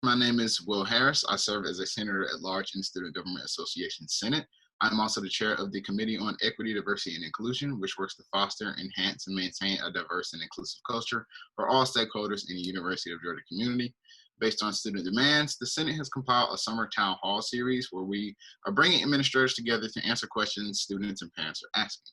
My name is Will Harris. I serve as a senator at large in the Student Government Association Senate. I'm also the chair of the Committee on Equity, Diversity, and Inclusion, which works to foster, enhance, and maintain a diverse and inclusive culture for all stakeholders in the University of Georgia community. Based on student demands, the Senate has compiled a summer town hall series where we are bringing administrators together to answer questions students and parents are asking.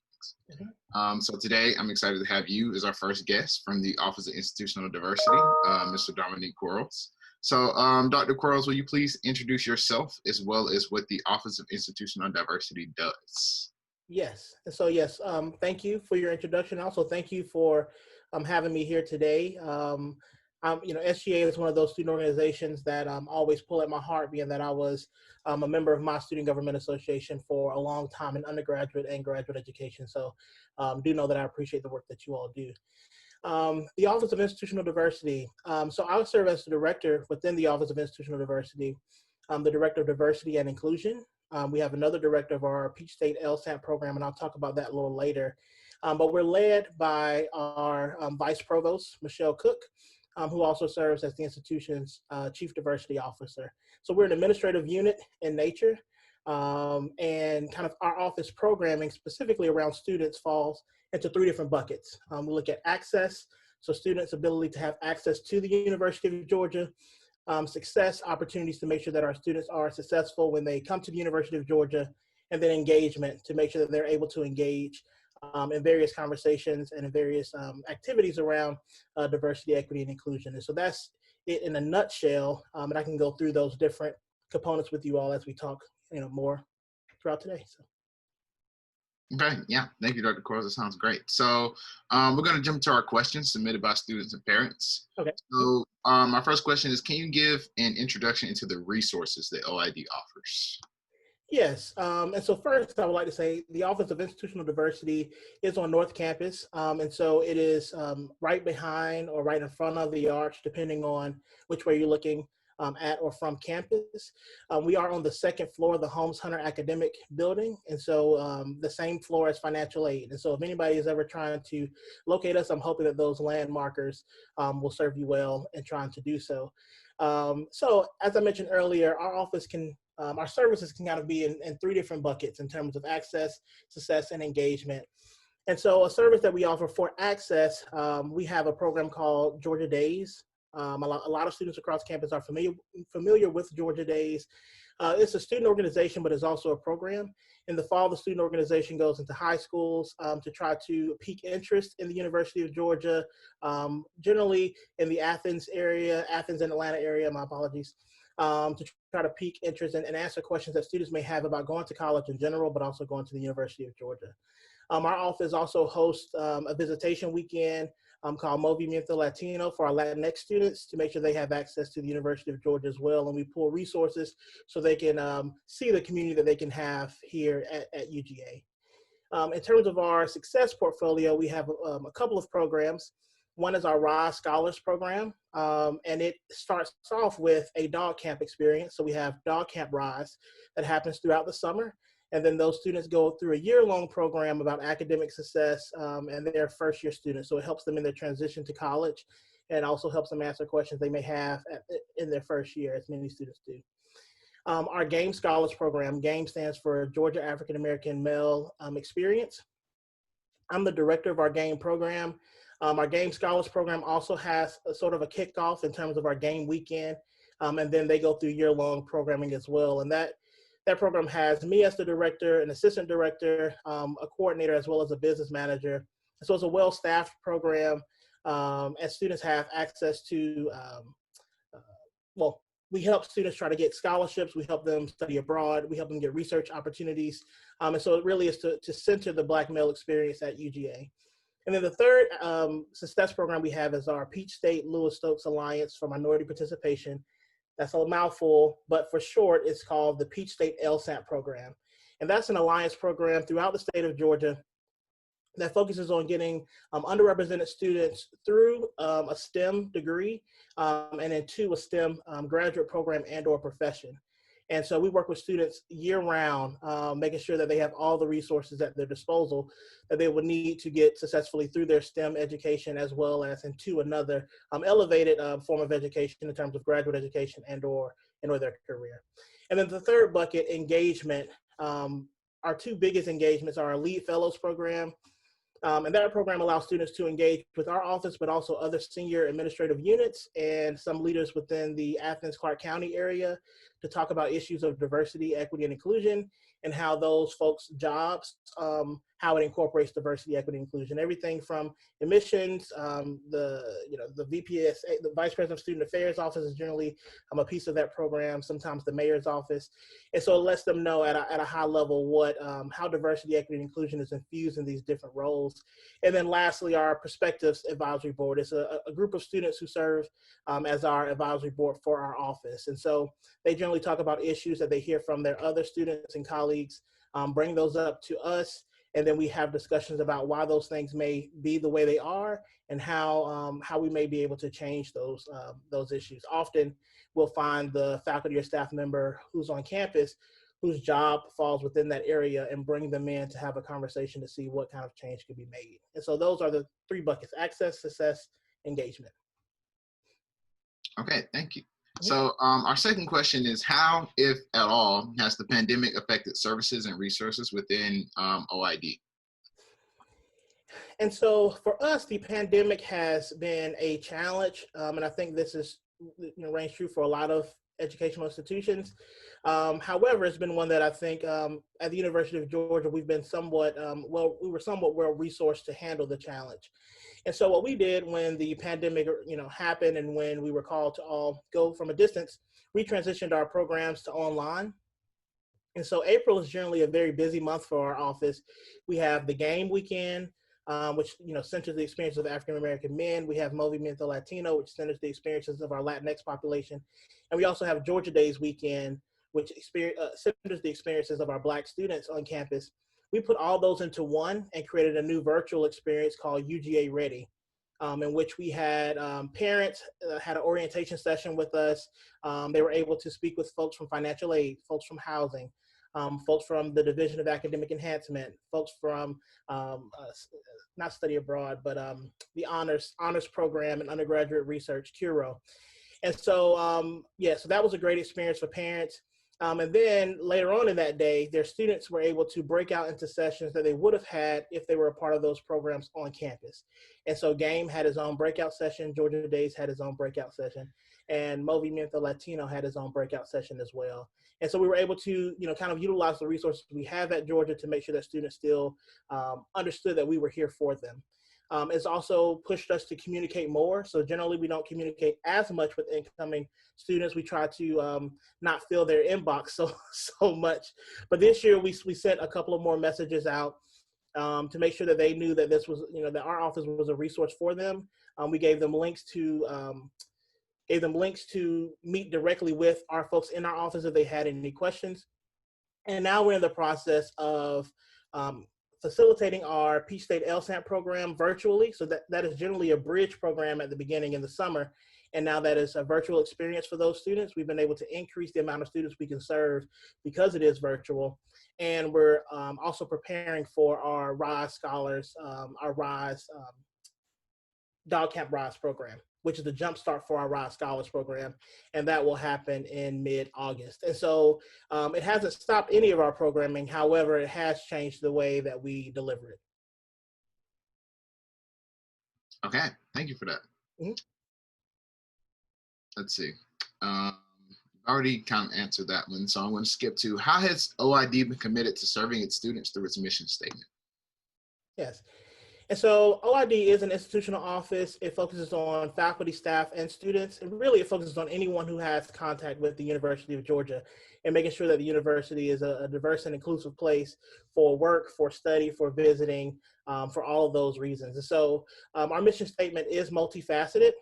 So today, I'm excited to have you as our first guest from the Office of Institutional Diversity, Mr. Dominique Quarles. So, Dr. Quarles, will you please introduce yourself as well as what the Office of Institutional Diversity does? Yes. So yes, thank you for your introduction. Also, thank you for having me here today. SGA is one of those student organizations that always pull at my heart, being that I was a member of my Student Government Association for a long time in undergraduate and graduate education. So do know that I appreciate the work that you all do. The Office of Institutional Diversity. So I serve as the director within the Office of Institutional Diversity, the Director of Diversity and Inclusion. We have another director of our Peach State LSAT program, and I'll talk about that a little later. But we're led by our Vice Provost, Michelle Cook, who also serves as the institution's Chief Diversity Officer. So we're an administrative unit in nature, and kind of our office programming specifically around students falls into three different buckets. We look at access, so students' ability to have access to the University of Georgia, success, opportunities to make sure that our students are successful when they come to the University of Georgia, and then engagement to make sure that they're able to engage in various conversations and in various activities around diversity, equity, and inclusion. And so that's it in a nutshell, and I can go through those different components with you all as we talk more throughout today. So. Okay, yeah, thank you, Dr. Quarles. That sounds great. So we're going to jump to our questions submitted by students and parents. Okay. So my first question is, can you give an introduction into the resources that OID offers? Yes, and so first I would like to say the Office of Institutional Diversity is on North Campus, and so it is right behind or right in front of the arch, depending on which way you're looking at or from campus. We are on the second floor of the Holmes Hunter Academic Building, and so the same floor as financial aid. And so if anybody is ever trying to locate us, I'm hoping that those landmarkers will serve you well in trying to do so. So as I mentioned earlier, our office can our services can kind of be in three different buckets in terms of access, success, and engagement. And so a service that we offer for access, we have a program called Georgia Days. A lot of students across campus are familiar with Georgia Days. It's a student organization, but it's also a program. In the fall, the student organization goes into high schools to try to pique interest in the University of Georgia, generally in the Athens and Atlanta area, my apologies, to try to pique interest and answer questions that students may have about going to college in general, but also going to the University of Georgia. Our office also hosts a visitation weekend called Movimiento Latino for our Latinx students to make sure they have access to the University of Georgia as well. And we pull resources so they can see the community that they can have here at UGA. In terms of our success portfolio, we have a couple of programs. One is our RISE Scholars Program, and it starts off with a dog camp experience. So we have Dog Camp RISE that happens throughout the summer. And then those students go through a year-long program about academic success, and they're first-year students. So it helps them in their transition to college and also helps them answer questions they may have in their first year, as many students do. Our GAME Scholars Program, GAME stands for Georgia African American Male Experience. I'm the director of our GAME program. Our GAME Scholars Program also has a sort of a kickoff in terms of our GAME weekend, and then they go through year-long programming as well. And that program has me as the director, an assistant director, a coordinator, as well as a business manager. So it's a well-staffed program, and students have access to, we help students try to get scholarships. We help them study abroad. We help them get research opportunities. And so it really is to center the Black male experience at UGA. And then the third success program we have is our Peach State Lewis Stokes Alliance for Minority Participation. That's a mouthful, but for short, it's called the Peach State LSAT program. And that's an alliance program throughout the state of Georgia that focuses on getting underrepresented students through a STEM degree and into a STEM graduate program and or profession. And so we work with students year round, making sure that they have all the resources at their disposal that they would need to get successfully through their STEM education, as well as into another elevated form of education in terms of graduate education and or their career. And then the third bucket, engagement. Our two biggest engagements are our Lead Fellows program. And that program allows students to engage with our office, but also other senior administrative units and some leaders within the Athens-Clarke County area to talk about issues of diversity, equity, and inclusion, and how those folks' jobs, how it incorporates diversity, equity, and inclusion. Everything from admissions, the VPSA, the Vice President of Student Affairs office is generally a piece of that program, sometimes the mayor's office. And so it lets them know at a high level what how diversity, equity, and inclusion is infused in these different roles. And then lastly, our Perspectives Advisory Board is a group of students who serve as our advisory board for our office. And so they generally talk about issues that they hear from their other students and colleagues, bring those up to us, and then we have discussions about why those things may be the way they are and how we may be able to change those issues. Often we'll find the faculty or staff member who's on campus whose job falls within that area and bring them in to have a conversation to see what kind of change could be made. And so those are the three buckets: access, success, engagement. Okay, thank you. So our second question is, how, if at all, has the pandemic affected services and resources within OID? And so for us, the pandemic has been a challenge, and I think this is reigns true for a lot of educational institutions. However, it's been one that I think at the University of Georgia we've been somewhat we were somewhat well resourced to handle the challenge. And so what we did when the pandemic happened and when we were called to all go from a distance, we transitioned our programs to online. And so April is generally a very busy month for our office. We have the game weekend, which centers the experiences of African American men. We have Movimiento Latino, which centers the experiences of our Latinx population, and we also have Georgia Days weekend, which centers the experiences of our Black students on campus. We put all those into one and created a new virtual experience called UGA Ready, in which we had parents had an orientation session with us. They were able to speak with folks from financial aid, folks from housing, folks from the Division of Academic Enhancement, folks from not study abroad, but the honors program and undergraduate research, CURO. And so, so that was a great experience for parents. And then later on in that day, their students were able to break out into sessions that they would have had if they were a part of those programs on campus. And so GAME had his own breakout session, Georgia Days had his own breakout session, and Movimiento Latino had his own breakout session as well. And so we were able to, kind of utilize the resources we have at Georgia to make sure that students still understood that we were here for them. It's also pushed us to communicate more. So generally we don't communicate as much with incoming students. We try to not fill their inbox so much. But this year we sent a couple of more messages out to make sure that they knew that this was, that our office was a resource for them. We gave them links to meet directly with our folks in our office if they had any questions. And now we're in the process of facilitating our Peach State LSAT program virtually. So that is generally a bridge program at the beginning in the summer. And now that is a virtual experience for those students. We've been able to increase the amount of students we can serve because it is virtual. And we're also preparing for our RISE scholars, our RISE Dog Camp RISE program, which is the jumpstart for our RISE Scholars program, and that will happen in mid-August. And so it hasn't stopped any of our programming. However, it has changed the way that we deliver it. Okay, thank you for that. Mm-hmm. Let's see. Already kind of answered that one, so I'm going to skip to, how has OID been committed to serving its students through its mission statement? Yes. And so OID is an institutional office. It focuses on faculty, staff, and students. And really it focuses on anyone who has contact with the University of Georgia and making sure that the university is a diverse and inclusive place for work, for study, for visiting, for all of those reasons. And so our mission statement is multifaceted.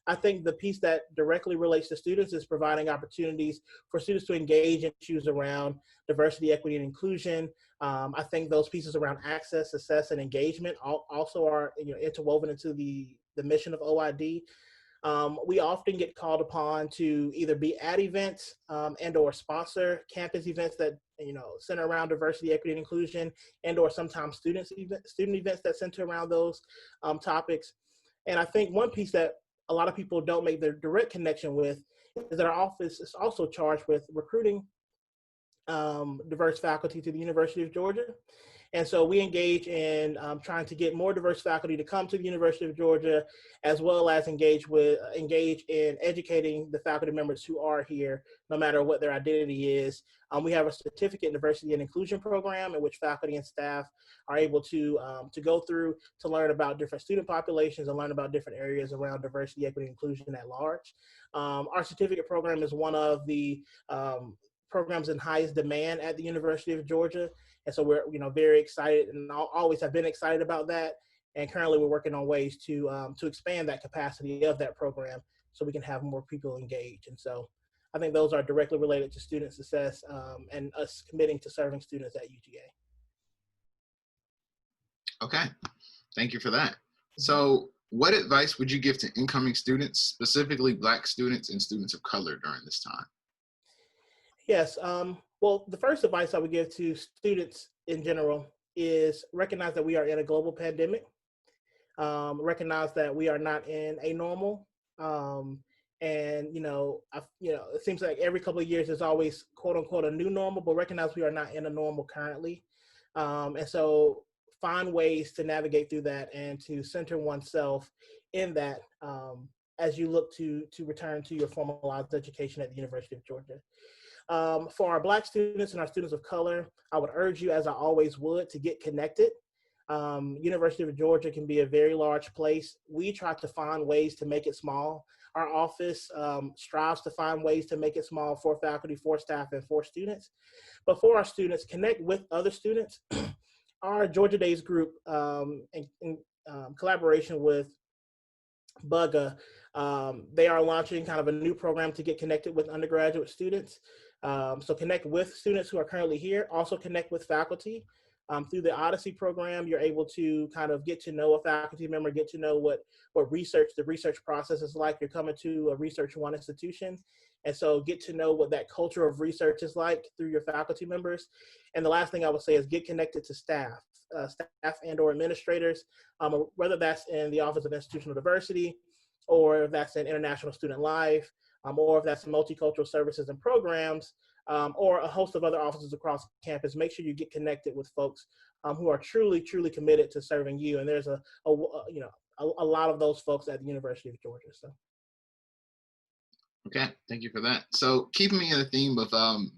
I think the piece that directly relates to students is providing opportunities for students to engage in issues around diversity, equity, and inclusion. I think those pieces around access, success, and engagement also are interwoven into the mission of OID. We often get called upon to either be at events and or sponsor campus events that center around diversity, equity, and inclusion, and or sometimes student events that center around those topics. And I think one piece that a lot of people don't make the direct connection with is that our office is also charged with recruiting diverse faculty to the University of Georgia. And so we engage in trying to get more diverse faculty to come to the University of Georgia, as well as engage in educating the faculty members who are here, no matter what their identity is. We have a certificate in diversity and inclusion program in which faculty and staff are able to go through to learn about different student populations and learn about different areas around diversity, equity, and inclusion at large. Our certificate program is one of the programs in highest demand at the University of Georgia. And so we're very excited and always have been excited about that. And currently we're working on ways to expand that capacity of that program so we can have more people engaged. And so I think those are directly related to student success and us committing to serving students at UGA. Okay, thank you for that. So what advice would you give to incoming students, specifically Black students and students of color during this time? Yes. Well, the first advice I would give to students in general is recognize that we are in a global pandemic. Recognize that we are not in a normal. And it seems like every couple of years there's always quote unquote a new normal, but recognize we are not in a normal currently. And so find ways to navigate through that and to center oneself in that as you look to return to your formalized education at the University of Georgia. For our Black students and our students of color, I would urge you, as I always would, to get connected. University of Georgia can be a very large place. We try to find ways to make it small. Our office strives to find ways to make it small for faculty, for staff, and for students. But for our students, connect with other students. Our Georgia Days group, in collaboration with BUGA, they are launching kind of a new program to get connected with undergraduate students. So connect with students who are currently here, also connect with faculty. Through the Odyssey program, you're able to kind of get to know a faculty member, get to know what the research process is like. You're coming to a Research One institution. And so get to know what that culture of research is like through your faculty members. And the last thing I would say is get connected to staff and or administrators, whether that's in the Office of Institutional Diversity, or if that's in International Student Life, or if that's in Multicultural Services and Programs, or a host of other offices across campus. Make sure you get connected with folks who are truly, truly committed to serving you. And there's a lot of those folks at the University of Georgia. So. Okay, thank you for that. So keeping me in the theme of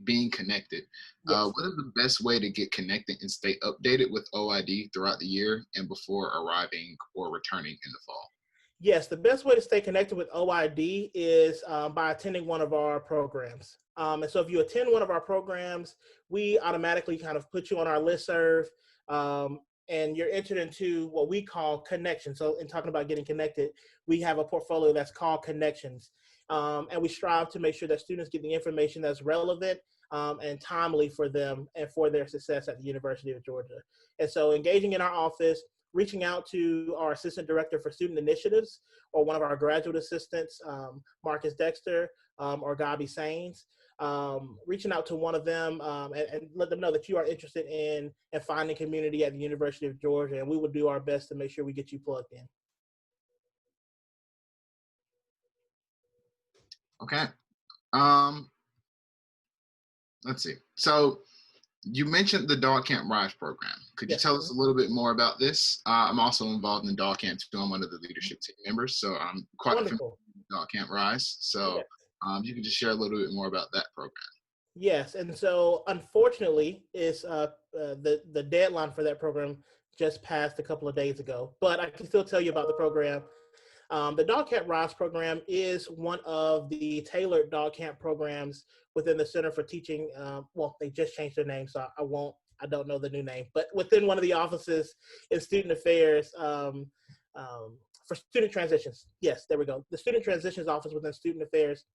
being connected, Yes. what is the best way to get connected and stay updated with OID throughout the year and before arriving or returning in the fall? Yes, the best way to stay connected with OID is by attending one of our programs. And so if you attend one of our programs, we automatically kind of put you on our listserv, and you're entered into what we call connections. So in talking about getting connected, we have a portfolio that's called Connections. And we strive to make sure that students get the information that's relevant and timely for them and for their success at the University of Georgia. And so engaging in our office, reaching out to our Assistant Director for Student Initiatives or one of our graduate assistants, Marcus Dexter or Gabi Sains, reaching out to one of them and let them know that you are interested in finding community at the University of Georgia, and we will do our best to make sure we get you plugged in. Okay. Let's see. So you mentioned the Dog Camp Rise program. Could you Yes. tell us a little bit more about this? I'm also involved in Dog Camp too. I'm one of the leadership team members, so I'm quite familiar with Dog Camp Rise. So Yes. you can just share a little bit more about that program. Yes, and so unfortunately, is the deadline for that program just passed a couple of days ago. But I can still tell you about the program. The Dog Camp Rise program is one of the tailored dog camp programs within the Center for Teaching. Well, they just changed their name, so I don't know the new name, but within one of the offices in Student Affairs for Student Transitions. Yes, there we go. The Student Transitions Office within Student Affairs.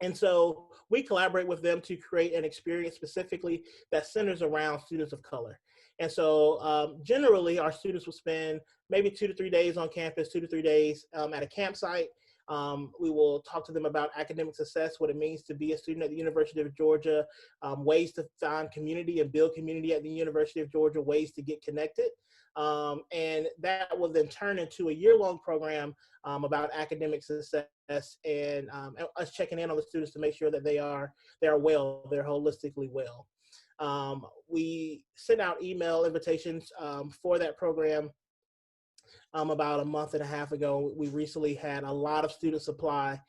And so we collaborate with them to create an experience specifically that centers around students of color. And so generally our students will spend maybe 2 to 3 days on campus, 2 to 3 days at a campsite. We will talk to them about academic success, what it means to be a student at the University of Georgia, ways to find community and build community at the University of Georgia, ways to get connected. And that will then turn into a year-long program about academic success and us checking in on the students to make sure that they are well, they're holistically well. We sent out email invitations for that program about a month and a half ago. We recently had a lot of students apply.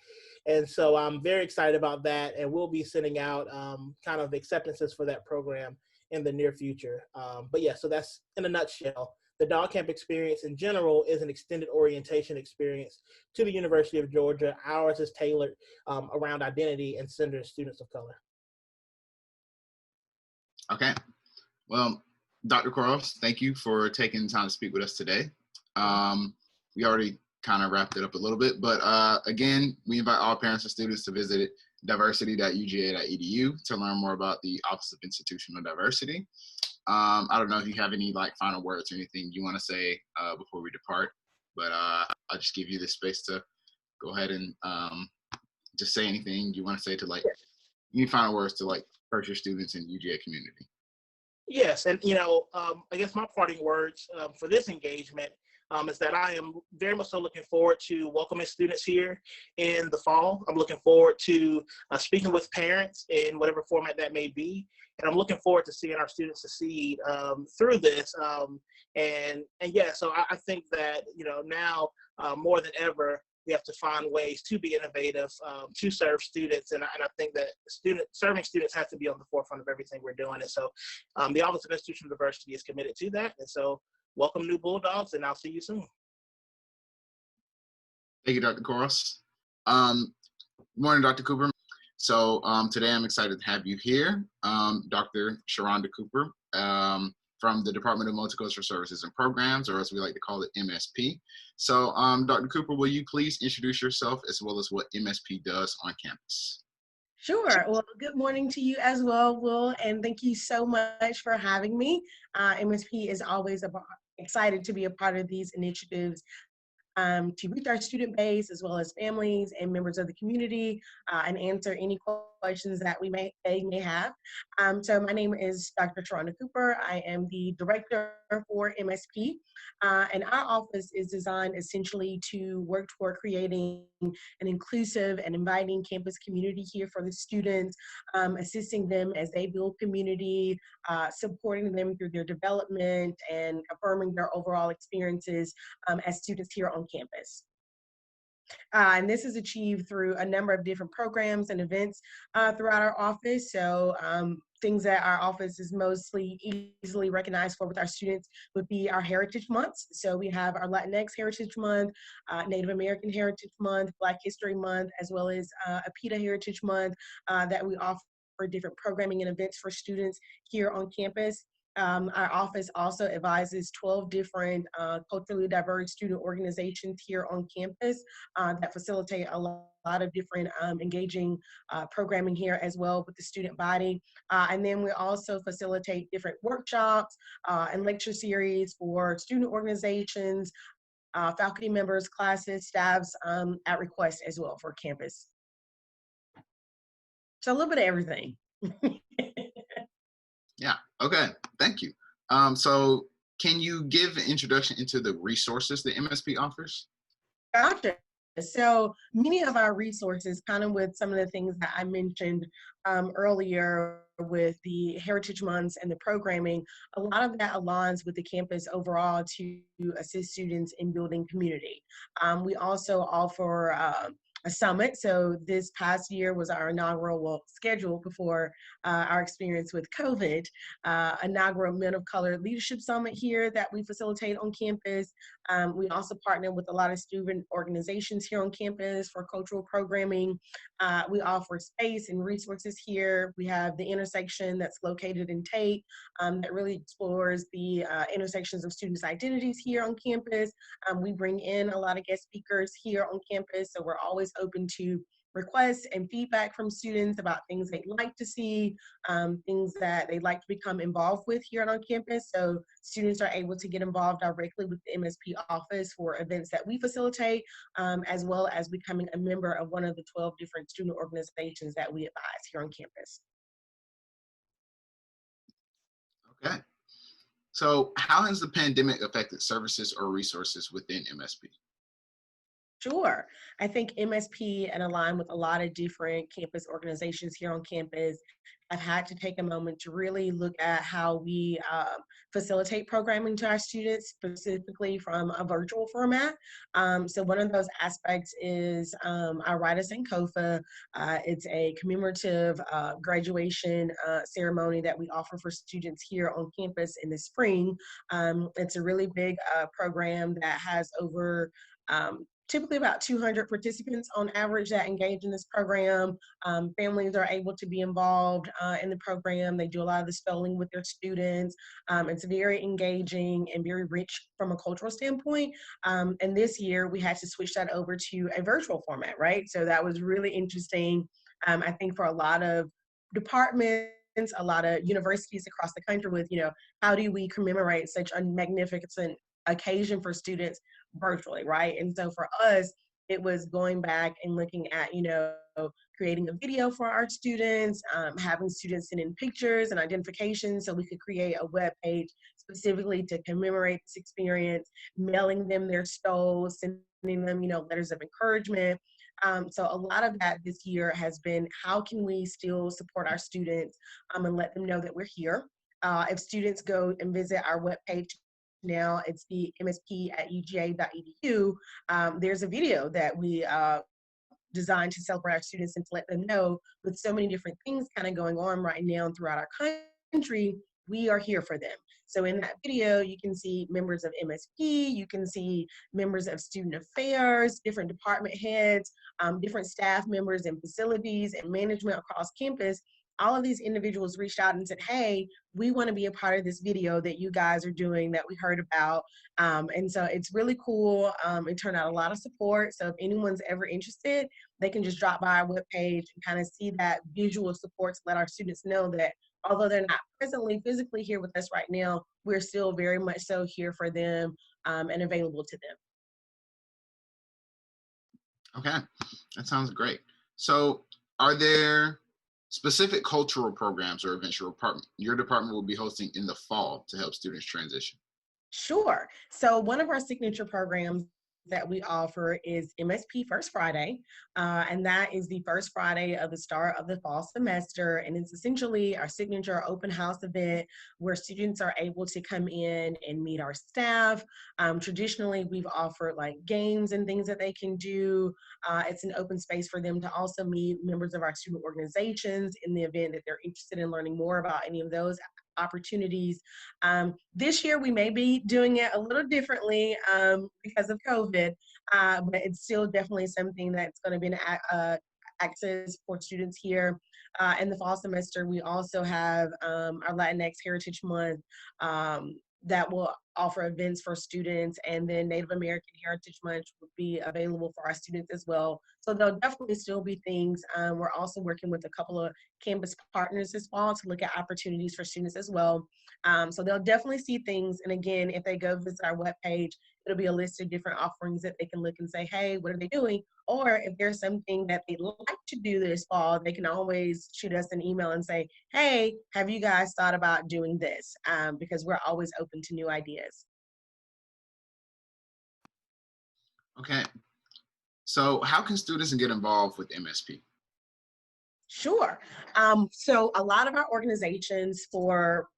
And so I'm very excited about that. And we'll be sending out kind of acceptances for that program in the near future. But yeah, so that's in a nutshell. The Dog Camp experience in general is an extended orientation experience to the University of Georgia. Ours is tailored around identity and centered students of color. Okay. Well, Dr. Quarles, thank you for taking the time to speak with us today. We already kind of wrapped it up a little bit, but again, we invite all parents and students to visit diversity.uga.edu to learn more about the Office of Institutional Diversity. I don't know if you have any final words or anything you want to say before we depart, but I'll just give you this space to go ahead and just say anything you want to say to any final words to first year students in UGA community. Yes, and I guess my parting words for this engagement is that I am very much so looking forward to welcoming students here in the fall. I'm looking forward to speaking with parents in whatever format that may be, and I'm looking forward to seeing our students succeed through this. And yeah, so I think that now more than ever, we have to find ways to be innovative, to serve students. And I think that serving students has to be on the forefront of everything we're doing. And so the Office of Institutional Diversity is committed to that. And so welcome new Bulldogs, and I'll see you soon. Thank you, Dr. Quarles. Morning, Dr. Cooper. So today I'm excited to have you here, Dr. Sharonda Cooper, from the Department of Multicultural Services and Programs, or as we like to call it, MSP. So Dr. Cooper, will you please introduce yourself as well as what MSP does on campus? Sure. Well, good morning to you as well, Will, and thank you so much for having me. MSP is always excited to be a part of these initiatives to reach our student base as well as families and members of the community and answer any questions that they may have. So my name is Dr. Sharonda Cooper. I am the director for MSP, and our office is designed essentially to work toward creating an inclusive and inviting campus community here for the students, assisting them as they build community, supporting them through their development, and affirming their overall experiences as students here on campus. And this is achieved through a number of different programs and events throughout our office. So things that our office is mostly easily recognized for with our students would be our Heritage Months. So we have our Latinx Heritage Month, Native American Heritage Month, Black History Month, as well as APITA Heritage Month that we offer different programming and events for students here on campus. Our office also advises 12 different culturally diverse student organizations here on campus that facilitate a lot of different engaging programming here as well with the student body. And then we also facilitate different workshops and lecture series for student organizations, faculty members, classes, staffs at request as well for campus. So a little bit of everything. Yeah, okay, thank you. So can you give an introduction into the resources that MSP offers? Gotcha. So many of our resources, kind of with some of the things that I mentioned earlier with the Heritage Months and the programming, a lot of that aligns with the campus overall to assist students in building community. We also offer a summit. So this past year was our inaugural, scheduled before our experience with COVID, inaugural Men of Color Leadership Summit here that we facilitate on campus. We also partner with a lot of student organizations here on campus for cultural programming. We offer space and resources here. We have the intersection that's located in Tate that really explores the intersections of students' identities here on campus. We bring in a lot of guest speakers here on campus, so we're always open to requests and feedback from students about things they'd like to see, things that they'd like to become involved with here on campus. So students are able to get involved directly with the MSP office for events that we facilitate, as well as becoming a member of one of the 12 different student organizations that we advise here on campus. Okay. So how has the pandemic affected services or resources within MSP? Sure. I think MSP and align with a lot of different campus organizations here on campus. I've had to take a moment to really look at how we facilitate programming to our students, specifically from a virtual format. So one of those aspects is our Write Us Sankofa. It's a commemorative graduation ceremony that we offer for students here on campus in the spring. It's a really big program that has over typically about 200 participants on average that engage in this program. Families are able to be involved in the program. They do a lot of the spelling with their students. It's very engaging and very rich from a cultural standpoint. And this year we had to switch that over to a virtual format, right? So that was really interesting. I think for a lot of departments, a lot of universities across the country with, how do we commemorate such a magnificent occasion for students virtually, right? And so for us, it was going back and looking at, creating a video for our students, having students send in pictures and identification so we could create a web page specifically to commemorate this experience, mailing them their stoles, sending them, letters of encouragement. So a lot of that this year has been how can we still support our students and let them know that we're here. If students go and visit our webpage now, it's the MSP at UGA.edu. There's a video that we designed to celebrate our students and to let them know with so many different things kind of going on right now throughout our country, we are here for them. So in that video, you can see members of MSP, you can see members of student affairs, different department heads, different staff members and facilities and management across campus. All of these individuals reached out and said, hey, we want to be a part of this video that you guys are doing that we heard about. And so it's really cool. It turned out a lot of support. So if anyone's ever interested, they can just drop by our webpage and kind of see that visual support to let our students know that although they're not presently physically here with us right now, we're still very much so here for them and available to them. Okay, that sounds great. So are there specific cultural programs or events your department will be hosting in the fall to help students transition? Sure. So one of our signature programs that we offer is MSP First Friday, and that is the first Friday of the start of the fall semester, and it's essentially our signature open house event where students are able to come in and meet our staff. Traditionally, we've offered like games and things that they can do. It's an open space for them to also meet members of our student organizations in the event that they're interested in learning more about any of those opportunities. This year, we may be doing it a little differently because of COVID, but it's still definitely something that's going to be an access for students here. In the fall semester, we also have our Latinx Heritage Month that will offer events for students, and then Native American Heritage Month will be available for our students as well. So there'll definitely still be things. We're also working with a couple of campus partners this fall to look at opportunities for students as well. So they'll definitely see things. And again, if they go visit our webpage, it'll be a list of different offerings that they can look and say, hey, what are they doing? Or if there's something that they'd like to do this fall, they can always shoot us an email and say, hey, have you guys thought about doing this? Because we're always open to new ideas. Okay. So how can students get involved with MSP? Sure. So a lot of our organizations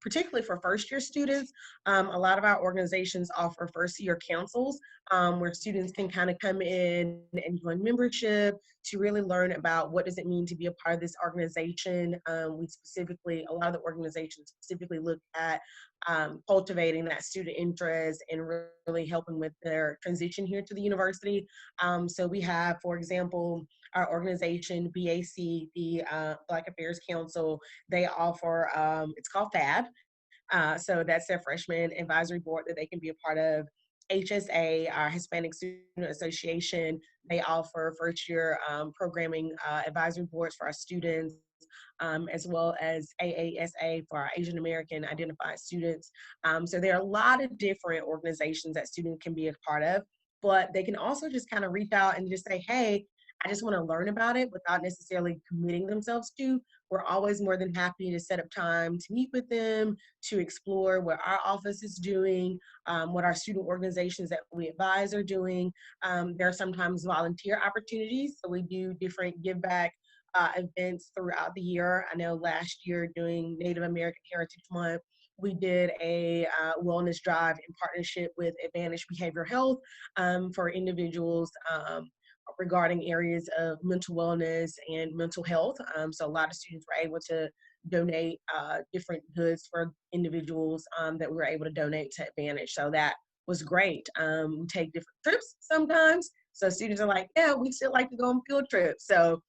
particularly for first year students, a lot of our organizations offer first year councils where students can kind of come in and join membership to really learn about what does it mean to be a part of this organization. A lot of the organizations specifically look at cultivating that student interest and really helping with their transition here to the university. So we have, for example, our organization, BAC, the Black Affairs Council, they offer, it's called FAB. So that's their freshman advisory board that they can be a part of. HSA, our Hispanic Student Association, they offer first-year programming advisory boards for our students, as well as AASA for our Asian American identified students. So there are a lot of different organizations that students can be a part of, but they can also just kind of reach out and just say, hey, I just want to learn about it without necessarily committing themselves to. We're always more than happy to set up time to meet with them, to explore what our office is doing, what our student organizations that we advise are doing. There are sometimes volunteer opportunities. So we do different give back events throughout the year. I know last year during Native American Heritage Month, we did a wellness drive in partnership with Advantage Behavioral Health for individuals regarding areas of mental wellness and mental health. So a lot of students were able to donate different goods for individuals that we were able to donate to Advantage. So that was great. We take different trips sometimes. So students are like, yeah, we still like to go on field trips. So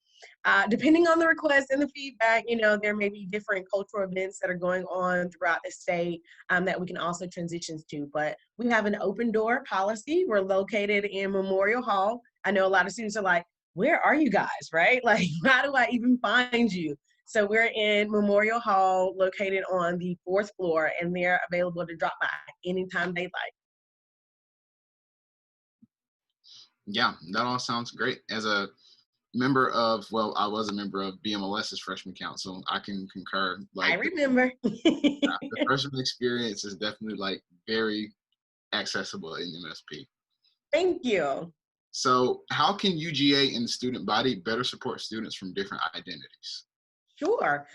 depending on the request and the feedback, there may be different cultural events that are going on throughout the state that we can also transition to. But we have an open door policy. We're located in Memorial Hall. I know a lot of students are like, where are you guys, right? Like, how do I even find you? So we're in Memorial Hall, located on the 4th floor, and they're available to drop by anytime they like. Yeah, that all sounds great. As a member of, well, I was a member of BMLS's freshman council, I can concur. I Like remember. the freshman experience is definitely like very accessible in MSP. Thank you. So how can UGA and the student body better support students from different identities? Sure.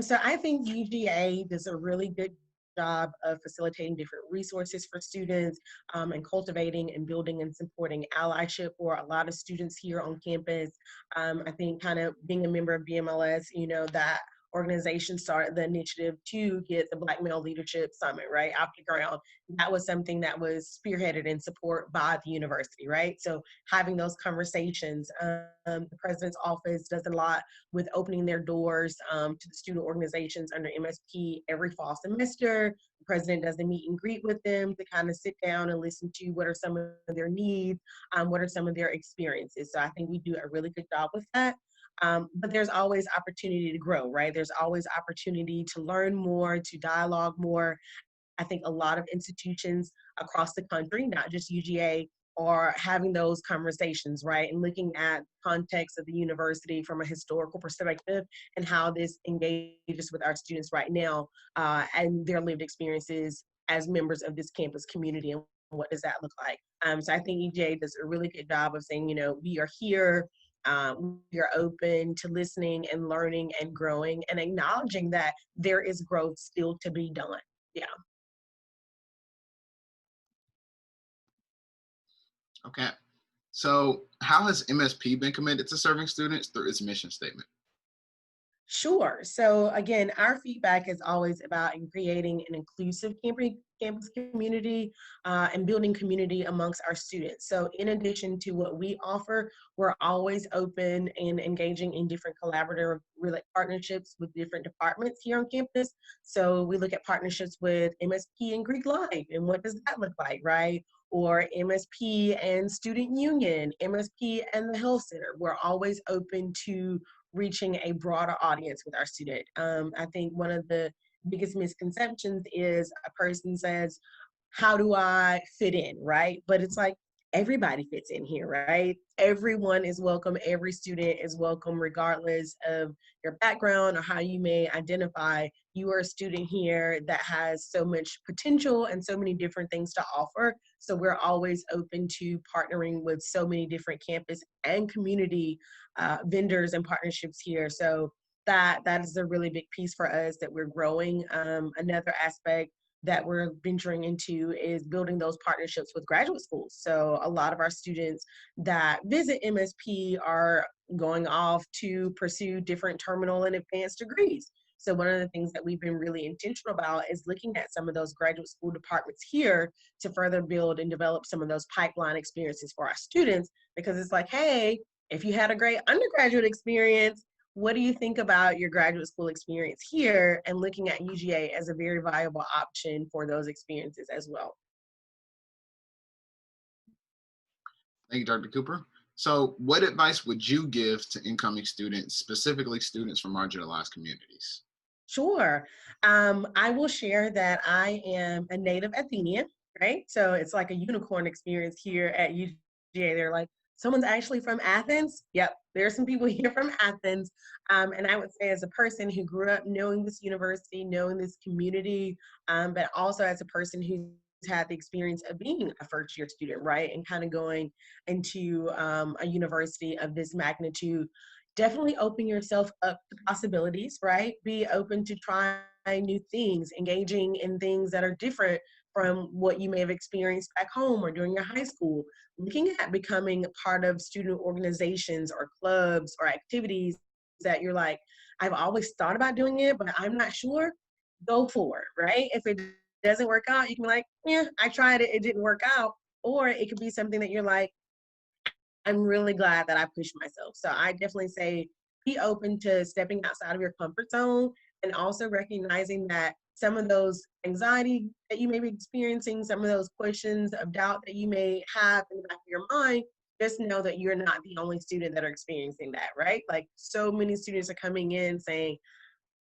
So I think UGA does a really good job of facilitating different resources for students and cultivating and building and supporting allyship for a lot of students here on campus. I think kind of being a member of BMLS, that organization started the initiative to get the Black Male Leadership Summit, right, off the ground. That was something that was spearheaded in support by the university, right? So having those conversations, the president's office does a lot with opening their doors to the student organizations under MSP every fall semester. The president does a meet and greet with them to kind of sit down and listen to what are some of their needs, what are some of their experiences. So I think we do a really good job with that. But there's always opportunity to grow, right? There's always opportunity to learn more, to dialogue more. I think a lot of institutions across the country, not just UGA, are having those conversations, right? And looking at context of the university from a historical perspective and how this engages with our students right now and their lived experiences as members of this campus community, and what does that look like? So I think EJ does a really good job of saying, we are here, we are open to listening and learning and growing and acknowledging that there is growth still to be done. Yeah. Okay. So how has MSP been committed to serving students through its mission statement? Sure. So again, our feedback is always about creating an inclusive campus community and building community amongst our students. So in addition to what we offer, we're always open and engaging in different collaborative partnerships with different departments here on campus. So we look at partnerships with MSP and Greek Life, and what does that look like, right? Or MSP and Student Union, MSP and the Health Center. We're always open to reaching a broader audience with our student. I think one of the biggest misconceptions is a person says, how do I fit in, right? But it's like, everybody fits in here, right? Everyone is welcome. Every student is welcome, regardless of your background or how you may identify. You are a student here that has so much potential and so many different things to offer. So we're always open to partnering with so many different campus and community vendors and partnerships here. So that is a really big piece for us that we're growing. Another aspect that we're venturing into is building those partnerships with graduate schools. So a lot of our students that visit MSP are going off to pursue different terminal and advanced degrees. So one of the things that we've been really intentional about is looking at some of those graduate school departments here to further build and develop some of those pipeline experiences for our students, because it's like, hey, if you had a great undergraduate experience, what do you think about your graduate school experience here, and looking at UGA as a very viable option for those experiences as well? Thank you, Dr. Cooper. So what advice would you give to incoming students, specifically students from marginalized communities? Sure. I will share that I am a native Athenian, right? So it's like a unicorn experience here at UGA. They're like, someone's actually from Athens. Yep, there are some people here from Athens. And I would say, as a person who grew up knowing this university, knowing this community, but also as a person who's had the experience of being a first year student, right? And kind of going into a university of this magnitude, definitely open yourself up to possibilities, right? Be open to trying new things, engaging in things that are different from what you may have experienced back home or during your high school. Looking at becoming a part of student organizations or clubs or activities that you're like, I've always thought about doing it, but I'm not sure. Go for it, right? If it doesn't work out, you can be like, yeah, I tried it, it didn't work out. Or it could be something that you're like, I'm really glad that I pushed myself. So I definitely say be open to stepping outside of your comfort zone and also recognizing that some of those anxiety that you may be experiencing, some of those questions of doubt that you may have in the back of your mind, just know that you're not the only student that are experiencing that, right? Like so many students are coming in saying,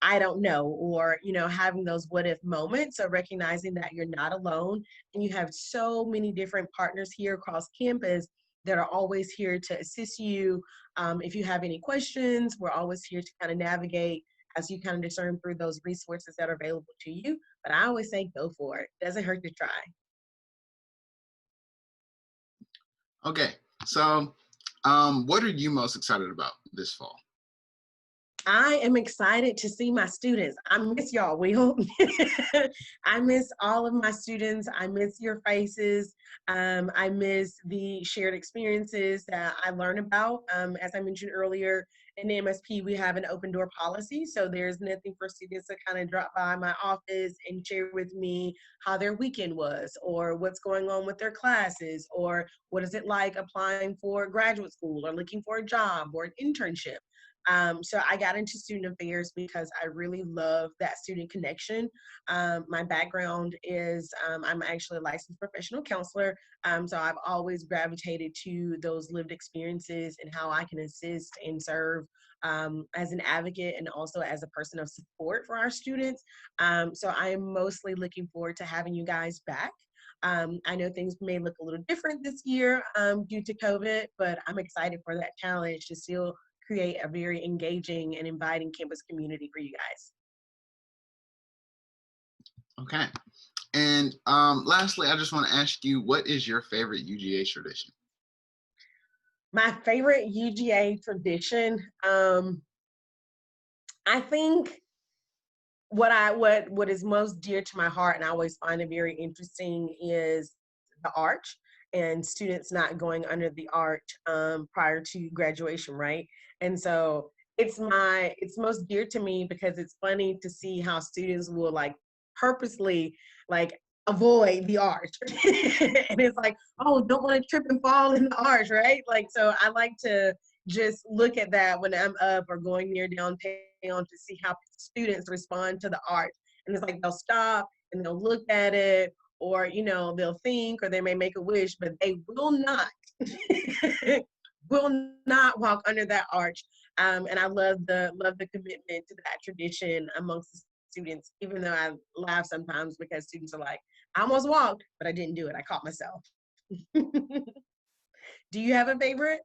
I don't know, or, having those what if moments. So recognizing that you're not alone and you have so many different partners here across campus that are always here to assist you. If you have any questions, we're always here to kind of navigate as you kind of discern through those resources that are available to you. But I always say go for it. Doesn't hurt to try. Okay, so what are you most excited about this fall? I am excited to see my students. I miss y'all, Will. I miss all of my students. I miss your faces. I miss the shared experiences that I learn about. As I mentioned earlier, in the MSP, we have an open door policy. So there's nothing for students to kind of drop by my office and share with me how their weekend was, or what's going on with their classes, or what is it like applying for graduate school, or looking for a job or an internship. So I got into student affairs because I really love that student connection. My background is I'm actually a licensed professional counselor. So I've always gravitated to those lived experiences and how I can assist and serve as an advocate and also as a person of support for our students. So I am mostly looking forward to having you guys back. I know things may look a little different this year due to COVID, but I'm excited for that challenge to still create a very engaging and inviting campus community for you guys. Okay, and lastly, I just want to ask you, what is your favorite UGA tradition? My favorite UGA tradition, I think what is most dear to my heart, and I always find it very interesting, is the arch and students not going under the arch prior to graduation, right? And so it's most dear to me because it's funny to see how students will like purposely like avoid the arch. And it's like, oh, don't want to trip and fall in the arch, right? Like, so I like to just look at that when I'm up or going near downtown to see how students respond to the art. And it's like they'll stop and they'll look at it, or they'll think, or they may make a wish, but they will not will not walk under that arch. And I love the commitment to that tradition amongst the students, even though I laugh sometimes because students are like, I almost walked, but I didn't do it. I caught myself. Do you have a favorite?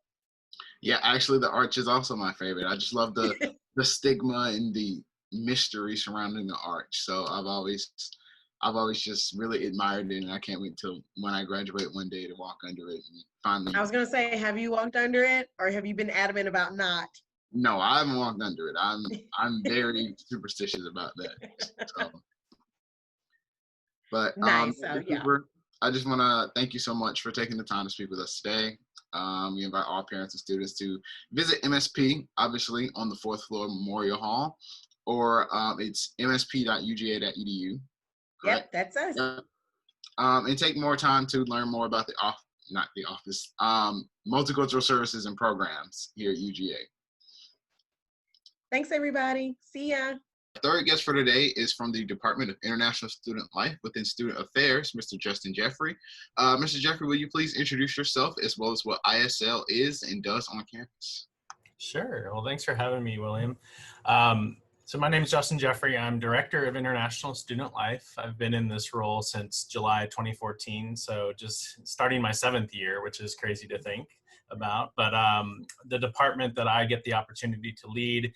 Yeah, actually, the arch is also my favorite. I just love the stigma and the mystery surrounding the arch. So I've always just really admired it, and I can't wait till when I graduate one day to walk under it and finally. I was gonna say, have you walked under it, or have you been adamant about not? No, I haven't walked under it. I'm very superstitious about that. So, but Nice. So Dr. yeah. Cooper, I just want to thank you so much for taking the time to speak with us today. We invite all parents and students to visit MSP, obviously on the 4th floor Memorial Hall, or it's msp.uga.edu. Yep, Correct? that's us. Yep. And take more time to learn more about not the office, multicultural services and programs here at UGA. Thanks, everybody. See ya. third guest for today is from the Department of International Student Life within Student Affairs, Mr. Justin Jeffrey. Mr. Jeffrey, will you please introduce yourself as well as what ISL is and does on campus? Sure. Well, thanks for having me, William. So my name is Justin Jeffrey. I'm Director of International Student Life. I've been in this role since July 2014, so just starting my 7th year, which is crazy to think about. But the department that I get the opportunity to lead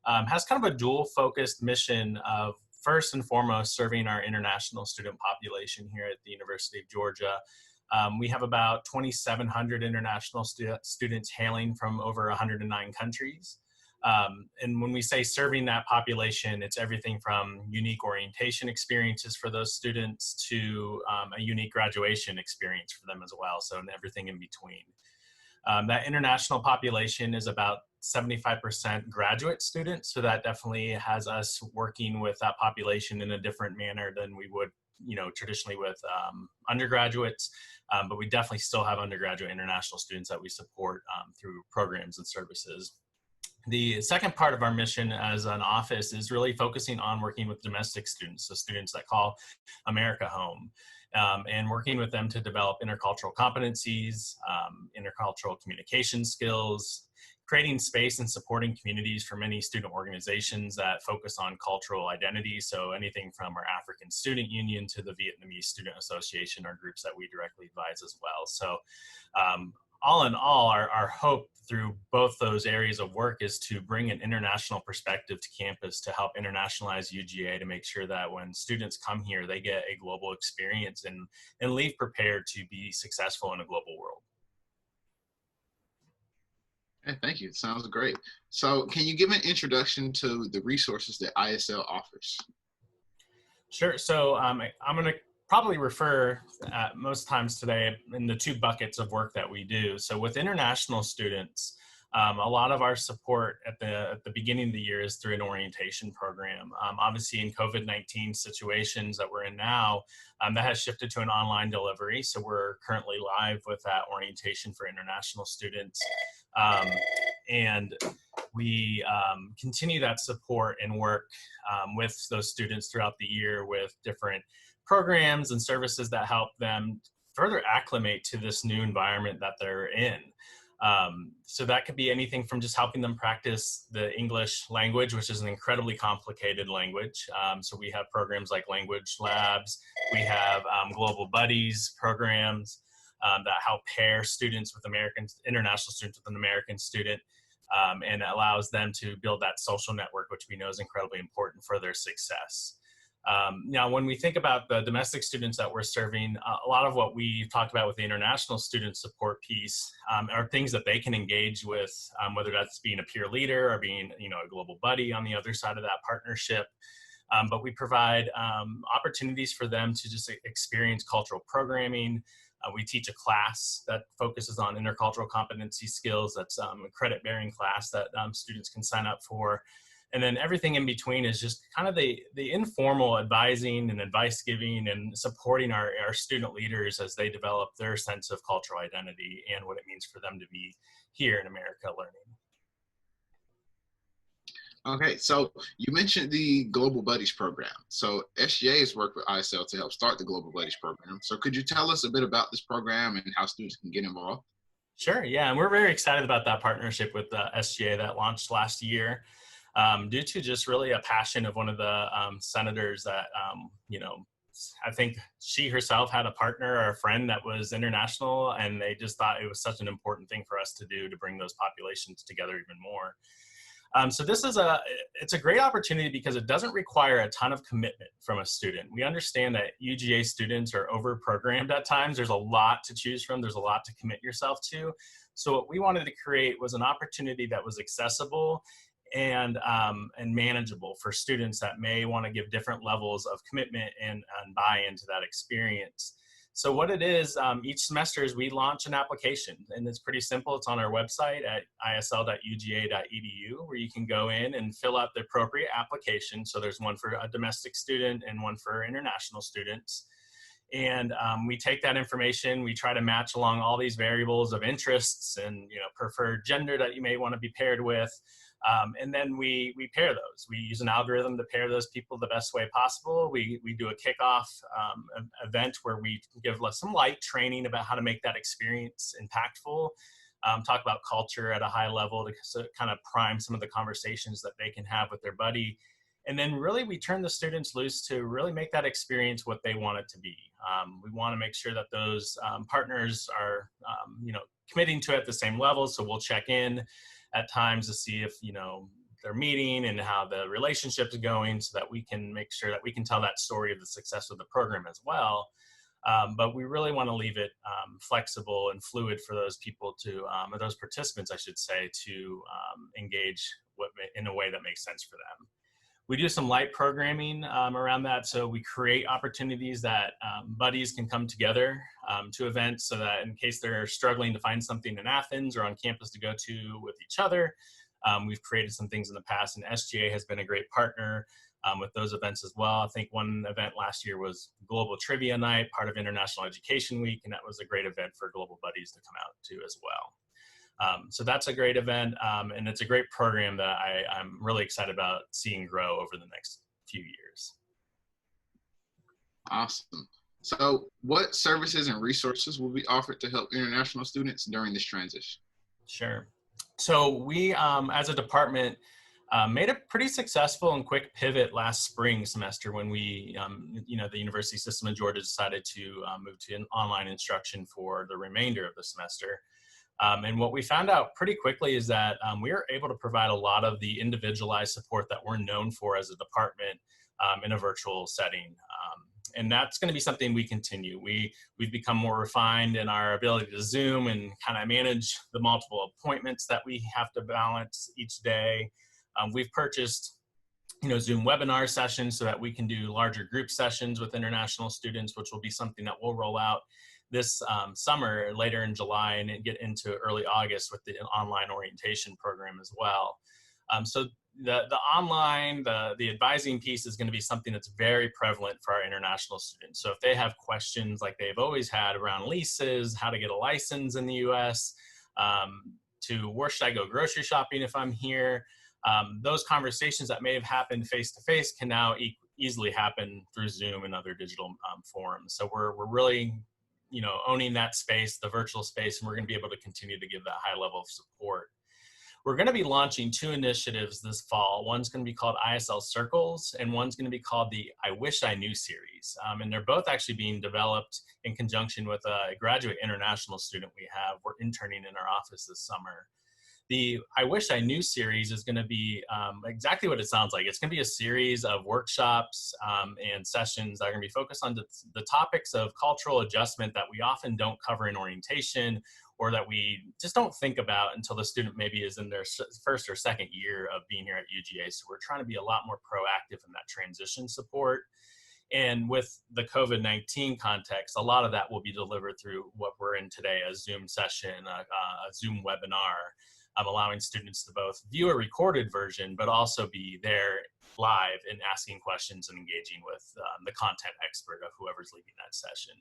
has kind of a dual-focused mission of first and foremost serving our international student population here at the University of Georgia. We have about 2,700 international students hailing from over 109 countries. And when we say serving that population, it's everything from unique orientation experiences for those students to a unique graduation experience for them as well, so everything in between. That international population is about 75% graduate students, so that definitely has us working with that population in a different manner than we would, traditionally with undergraduates. But we definitely still have undergraduate international students that we support through programs and services. The second part of our mission as an office is really focusing on working with domestic students, so students that call America home, and working with them to develop intercultural competencies, intercultural communication skills, creating space and supporting communities for many student organizations that focus on cultural identity. So anything from our African Student Union to the Vietnamese Student Association are groups that we directly advise as well. So all in all, our hope through both those areas of work is to bring an international perspective to campus to help internationalize UGA, to make sure that when students come here, they get a global experience and leave prepared to be successful in a global world. Hey, thank you. Sounds great. So can you give an introduction to the resources that ISL offers? Sure. So I'm going to probably refer most times today in the 2 buckets of work that we do. So with international students, a lot of our support at the beginning of the year is through an orientation program. Obviously in COVID-19 situations that we're in now, that has shifted to an online delivery. So we're currently live with that orientation for international students. And we continue that support and work with those students throughout the year with different programs and services that help them further acclimate to this new environment that they're in. So that could be anything from just helping them practice the English language, which is an incredibly complicated language. So we have programs like language labs. We have global buddies programs that help pair students with international students with an American student, and allows them to build that social network, which we know is incredibly important for their success. Now, when we think about the domestic students that we're serving, a lot of what we've talked about with the international student support piece are things that they can engage with, whether that's being a peer leader or being, a global buddy on the other side of that partnership. But we provide opportunities for them to just experience cultural programming. We teach a class that focuses on intercultural competency skills. That's a credit-bearing class that students can sign up for. And then everything in between is just kind of the informal advising and advice giving and supporting our student leaders as they develop their sense of cultural identity and what it means for them to be here in America learning. Okay, so you mentioned the Global Buddies program. So SGA has worked with ISL to help start the Global Buddies program. So could you tell us a bit about this program and how students can get involved? Sure, yeah, and we're very excited about that partnership with the SGA that launched last year. Due to just really a passion of one of the senators that, I think she herself had a partner or a friend that was international, and they just thought it was such an important thing for us to do to bring those populations together even more. So this is it's a great opportunity because it doesn't require a ton of commitment from a student. We understand that UGA students are over-programmed at times. There's a lot to choose from. There's a lot to commit yourself to. So what we wanted to create was an opportunity that was accessible and manageable for students that may want to give different levels of commitment and buy into that experience. So what it is, each semester is we launch an application, and it's pretty simple. It's on our website at isl.uga.edu, where you can go in and fill out the appropriate application. So there's one for a domestic student and one for international students. And we take that information, we try to match along all these variables of interests and preferred gender that you may want to be paired with, And then we pair those. We use an algorithm to pair those people the best way possible. We do a kickoff event where we give some light training about how to make that experience impactful, talk about culture at a high level to kind of prime some of the conversations that they can have with their buddy. And then really we turn the students loose to really make that experience what they want it to be. We want to make sure that those partners are, committing to it at the same level. So we'll check in at times to see if, they're meeting and how the relationship is going, so that we can make sure that we can tell that story of the success of the program as well. But we really want to leave it flexible and fluid for those people to, or those participants, I should say, to engage in a way that makes sense for them. We do some light programming around that. So we create opportunities that buddies can come together to events, so that in case they're struggling to find something in Athens or on campus to go to with each other, we've created some things in the past, and SGA has been a great partner with those events as well. I think one event last year was Global Trivia Night, part of International Education Week, and that was a great event for Global Buddies to come out to as well. So that's a great event, and it's a great program that I'm really excited about seeing grow over the next few years. Awesome. So what services and resources will be offered to help international students during this transition? Sure. So we, as a department, made a pretty successful and quick pivot last spring semester when we, the University System of Georgia decided to move to an online instruction for the remainder of the semester. And what we found out pretty quickly is that we are able to provide a lot of the individualized support that we're known for as a department in a virtual setting. And that's going to be something we continue. We've become more refined in our ability to Zoom and kind of manage the multiple appointments that we have to balance each day. We've purchased Zoom webinar sessions so that we can do larger group sessions with international students, which will be something that we'll roll out this summer, later in July, and get into early August with the online orientation program as well. So the online, the advising piece is going to be something that's very prevalent for our international students. So if they have questions like they've always had around leases, how to get a license in the US, to where should I go grocery shopping if I'm here, those conversations that may have happened face-to-face can now easily happen through Zoom and other digital forums. So we're really owning that space, the virtual space, and we're going to be able to continue to give that high level of support. We're going to be launching 2 initiatives this fall. One's going to be called ISL Circles, and one's going to be called the I Wish I Knew series. And they're both actually being developed in conjunction with a graduate international student we have. We're interning in our office this summer. The I Wish I Knew series is going to be exactly what it sounds like. It's going to be a series of workshops and sessions that are going to be focused on the topics of cultural adjustment that we often don't cover in orientation, or that we just don't think about until the student maybe is in their first or second year of being here at UGA. So we're trying to be a lot more proactive in that transition support. And with the COVID-19 context, a lot of that will be delivered through what we're in today, a Zoom session, a Zoom webinar, allowing students to both view a recorded version, but also be there live and asking questions and engaging with the content expert of whoever's leading that session.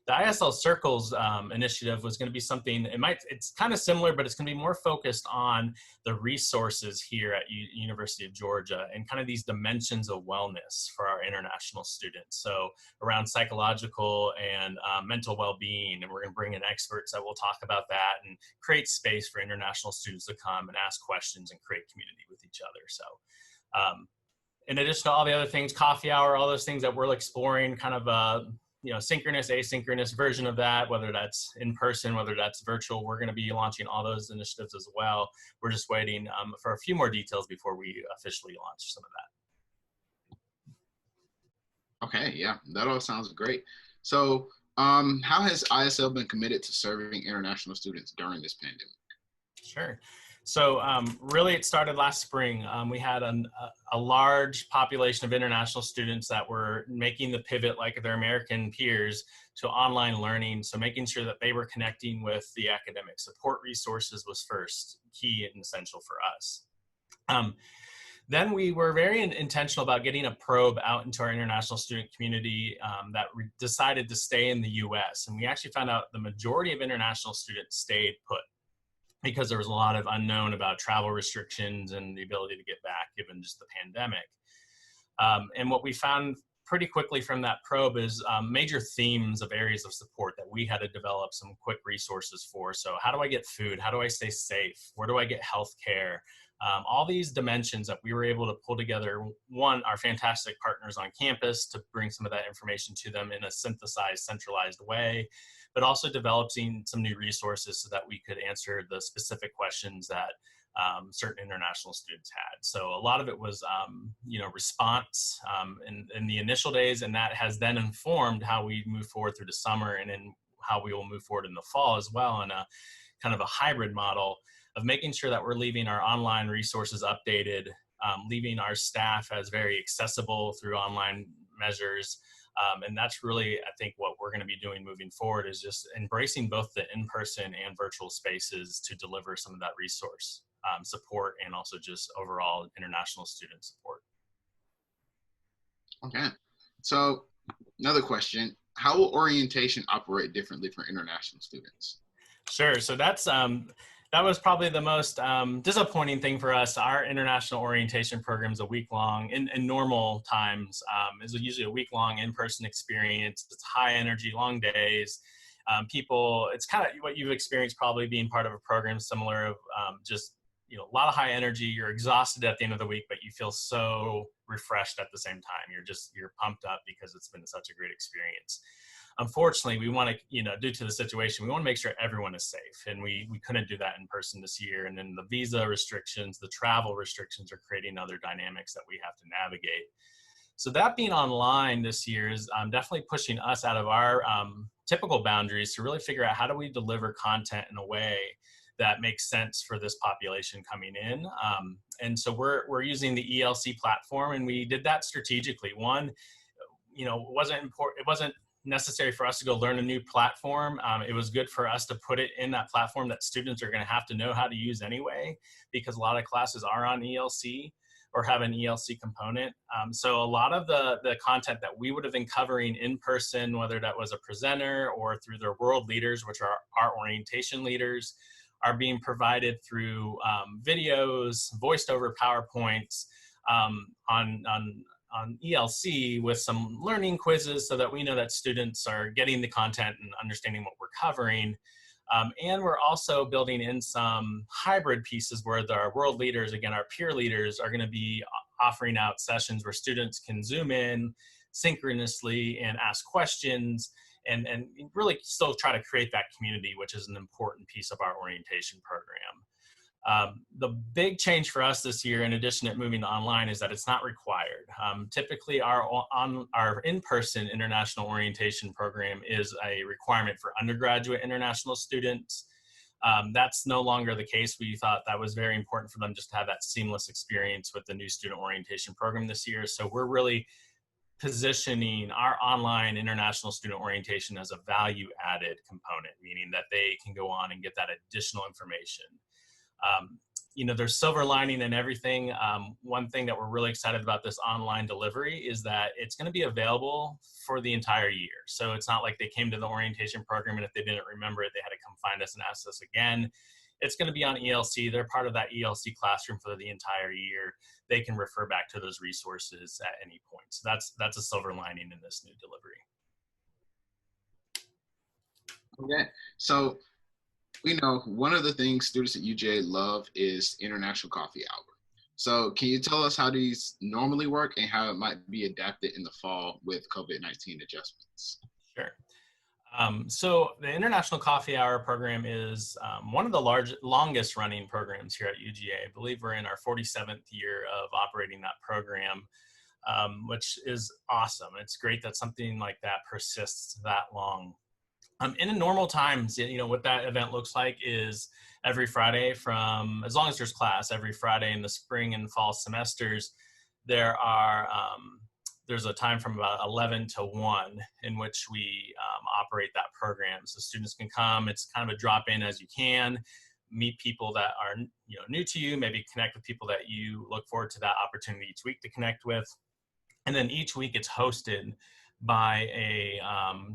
The ISL Circles initiative was going to be something, it's kind of similar, but it's going to be more focused on the resources here at University of Georgia and kind of these dimensions of wellness for our international students. So around psychological and mental well-being, and we're going to bring in experts that will talk about that and create space for international students to come and ask questions and create community with each other. So in addition to all the other things, coffee hour, all those things that we're exploring, kind of synchronous, asynchronous version of that, whether that's in person, whether that's virtual, we're going to be launching all those initiatives as well. We're just waiting for a few more details before we officially launch some of that. Okay, yeah, that all sounds great. So how has ISL been committed to serving international students during this pandemic? Sure. So really it started last spring. We had a large population of international students that were making the pivot like their American peers to online learning. So making sure that they were connecting with the academic support resources was first key and essential for us. Then we were very intentional about getting a probe out into our international student community that decided to stay in the US. And we actually found out the majority of international students stayed put. because there was a lot of unknown about travel restrictions and the ability to get back given just the pandemic. And what we found pretty quickly from that probe is major themes of areas of support that we had to develop some quick resources for. So how do I get food? How do I stay safe? Where do I get health care? All these dimensions that we were able to pull together, one, our fantastic partners on campus to bring some of that information to them in a synthesized, centralized way, but also developing some new resources so that we could answer the specific questions that certain international students had. So a lot of it was, response in the initial days, and that has then informed how we move forward through the summer and then how we will move forward in the fall as well in a kind of a hybrid model of making sure that we're leaving our online resources updated, leaving our staff as very accessible through online measures. And that's really, I think, what we're going to be doing moving forward is just embracing both the in-person and virtual spaces to deliver some of that resource support and also just overall international student support. Okay. So another question, how will orientation operate differently for international students? Sure. So that's that was probably the most disappointing thing for us. Our international orientation program is a week-long, in normal times, is usually a week-long in-person experience. It's high energy, long days. It's kind of what you've experienced probably being part of a program similar of just, a lot of high energy. You're exhausted at the end of the week, but you feel so refreshed at the same time. You're pumped up because it's been such a great experience. Unfortunately, we want to, due to the situation, we want to make sure everyone is safe. And we couldn't do that in person this year. And then the visa restrictions, the travel restrictions are creating other dynamics that we have to navigate. So that being online this year is definitely pushing us out of our typical boundaries to really figure out how do we deliver content in a way that makes sense for this population coming in. And so we're using the ELC platform, and we did that strategically. One, it wasn't necessary for us to go learn a new platform. It was good for us to put it in that platform that students are going to have to know how to use anyway, because a lot of classes are on ELC or have an ELC component. So a lot of the content that we would have been covering in person, whether that was a presenter or through their world leaders, which are our orientation leaders, are being provided through videos, voiced over PowerPoints on ELC with some learning quizzes so that we know that students are getting the content and understanding what we're covering. And we're also building in some hybrid pieces where our world leaders, again, our peer leaders, are going to be offering out sessions where students can Zoom in synchronously and ask questions and really still try to create that community, which is an important piece of our orientation program. The big change for us this year, in addition to moving to online, is that it's not required. Typically, our in-person international orientation program is a requirement for undergraduate international students. That's no longer the case. We thought that was very important for them just to have that seamless experience with the new student orientation program this year. So we're really positioning our online international student orientation as a value-added component, meaning that they can go on and get that additional information. There's silver lining in everything. One thing that we're really excited about this online delivery is that it's going to be available for the entire year. So it's not like they came to the orientation program and if they didn't remember it, they had to come find us and ask us again. It's going to be on ELC. They're part of that ELC classroom for the entire year. They can refer back to those resources at any point. So that's a silver lining in this new delivery. Okay, so we know one of the things students at UGA love is International Coffee Hour. So can you tell us how these normally work and how it might be adapted in the fall with COVID-19 adjustments? Sure. So the International Coffee Hour program is one of the longest running programs here at UGA. I believe we're in our 47th year of operating that program, which is awesome. It's great that something like that persists that long. In normal times, what that event looks like is every Friday from, as long as there's class, every Friday in the spring and fall semesters, there's a time from about 11 to 1 in which we operate that program. So students can come, it's kind of a drop-in as you can, meet people that are new to you, maybe connect with people that you look forward to that opportunity each week to connect with. And then each week it's hosted by a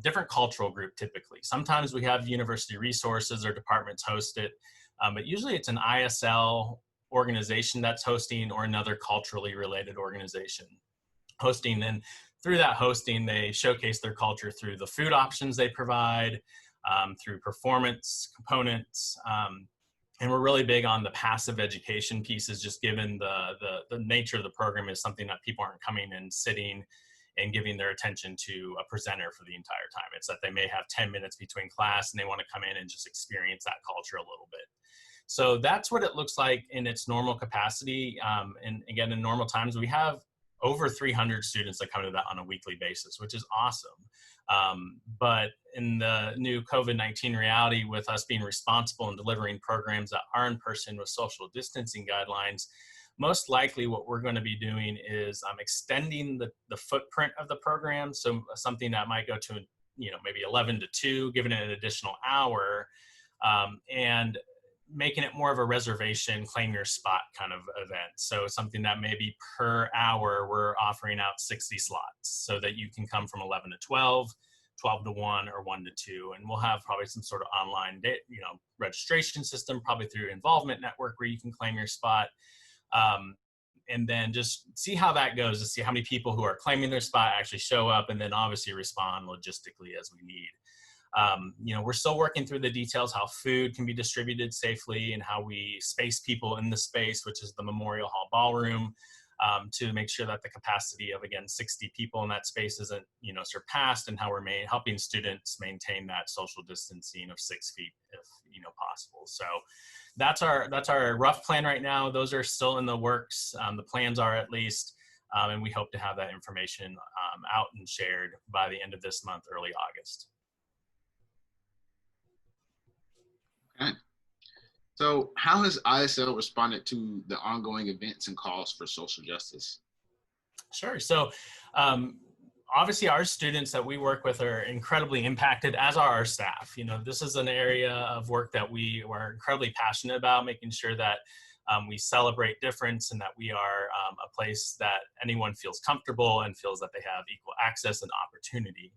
different cultural group typically. Sometimes we have university resources or departments host it, But usually it's an ISL organization that's hosting, or another culturally related organization hosting. And through that hosting, they showcase their culture through the food options they provide, through performance components. And we're really big on the passive education pieces, just given the nature of the program is something that people aren't coming and sitting and giving their attention to a presenter for the entire time. It's that they may have 10 minutes between class and they want to come in and just experience that culture a little bit. So that's what it looks like in its normal capacity. And again, in normal times, we have over 300 students that come to that on a weekly basis, which is awesome. But in the new COVID-19 reality, with us being responsible in delivering programs that are in person with social distancing guidelines, most likely what we're going to be doing is extending the footprint of the program. So something that might go to, maybe 11 to 2, giving it an additional hour, and making it more of a reservation, claim your spot kind of event. So something that maybe per hour, we're offering out 60 slots so that you can come from 11 to 12, 12 to 1, or 1 to 2. And we'll have probably some sort of online registration system, probably through Involvement Network, where you can claim your spot. And then just see how that goes, to see how many people who are claiming their spot actually show up, and then obviously respond logistically as we need. We're still working through the details, how food can be distributed safely and how we space people in the space, which is the Memorial Hall Ballroom, to make sure that the capacity of, again, 60 people in that space isn't, surpassed, and how we're helping students maintain that social distancing of 6 feet if, possible. So that's our rough plan right now. Those are still in the works. The plans are, at least, and we hope to have that information out and shared by the end of this month, early August. Okay. So how has ISL responded to the ongoing events and calls for social justice? Sure. So obviously our students that we work with are incredibly impacted, as are our staff. This is an area of work that we are incredibly passionate about, making sure that we celebrate difference, and that we are a place that anyone feels comfortable and feels that they have equal access and opportunity.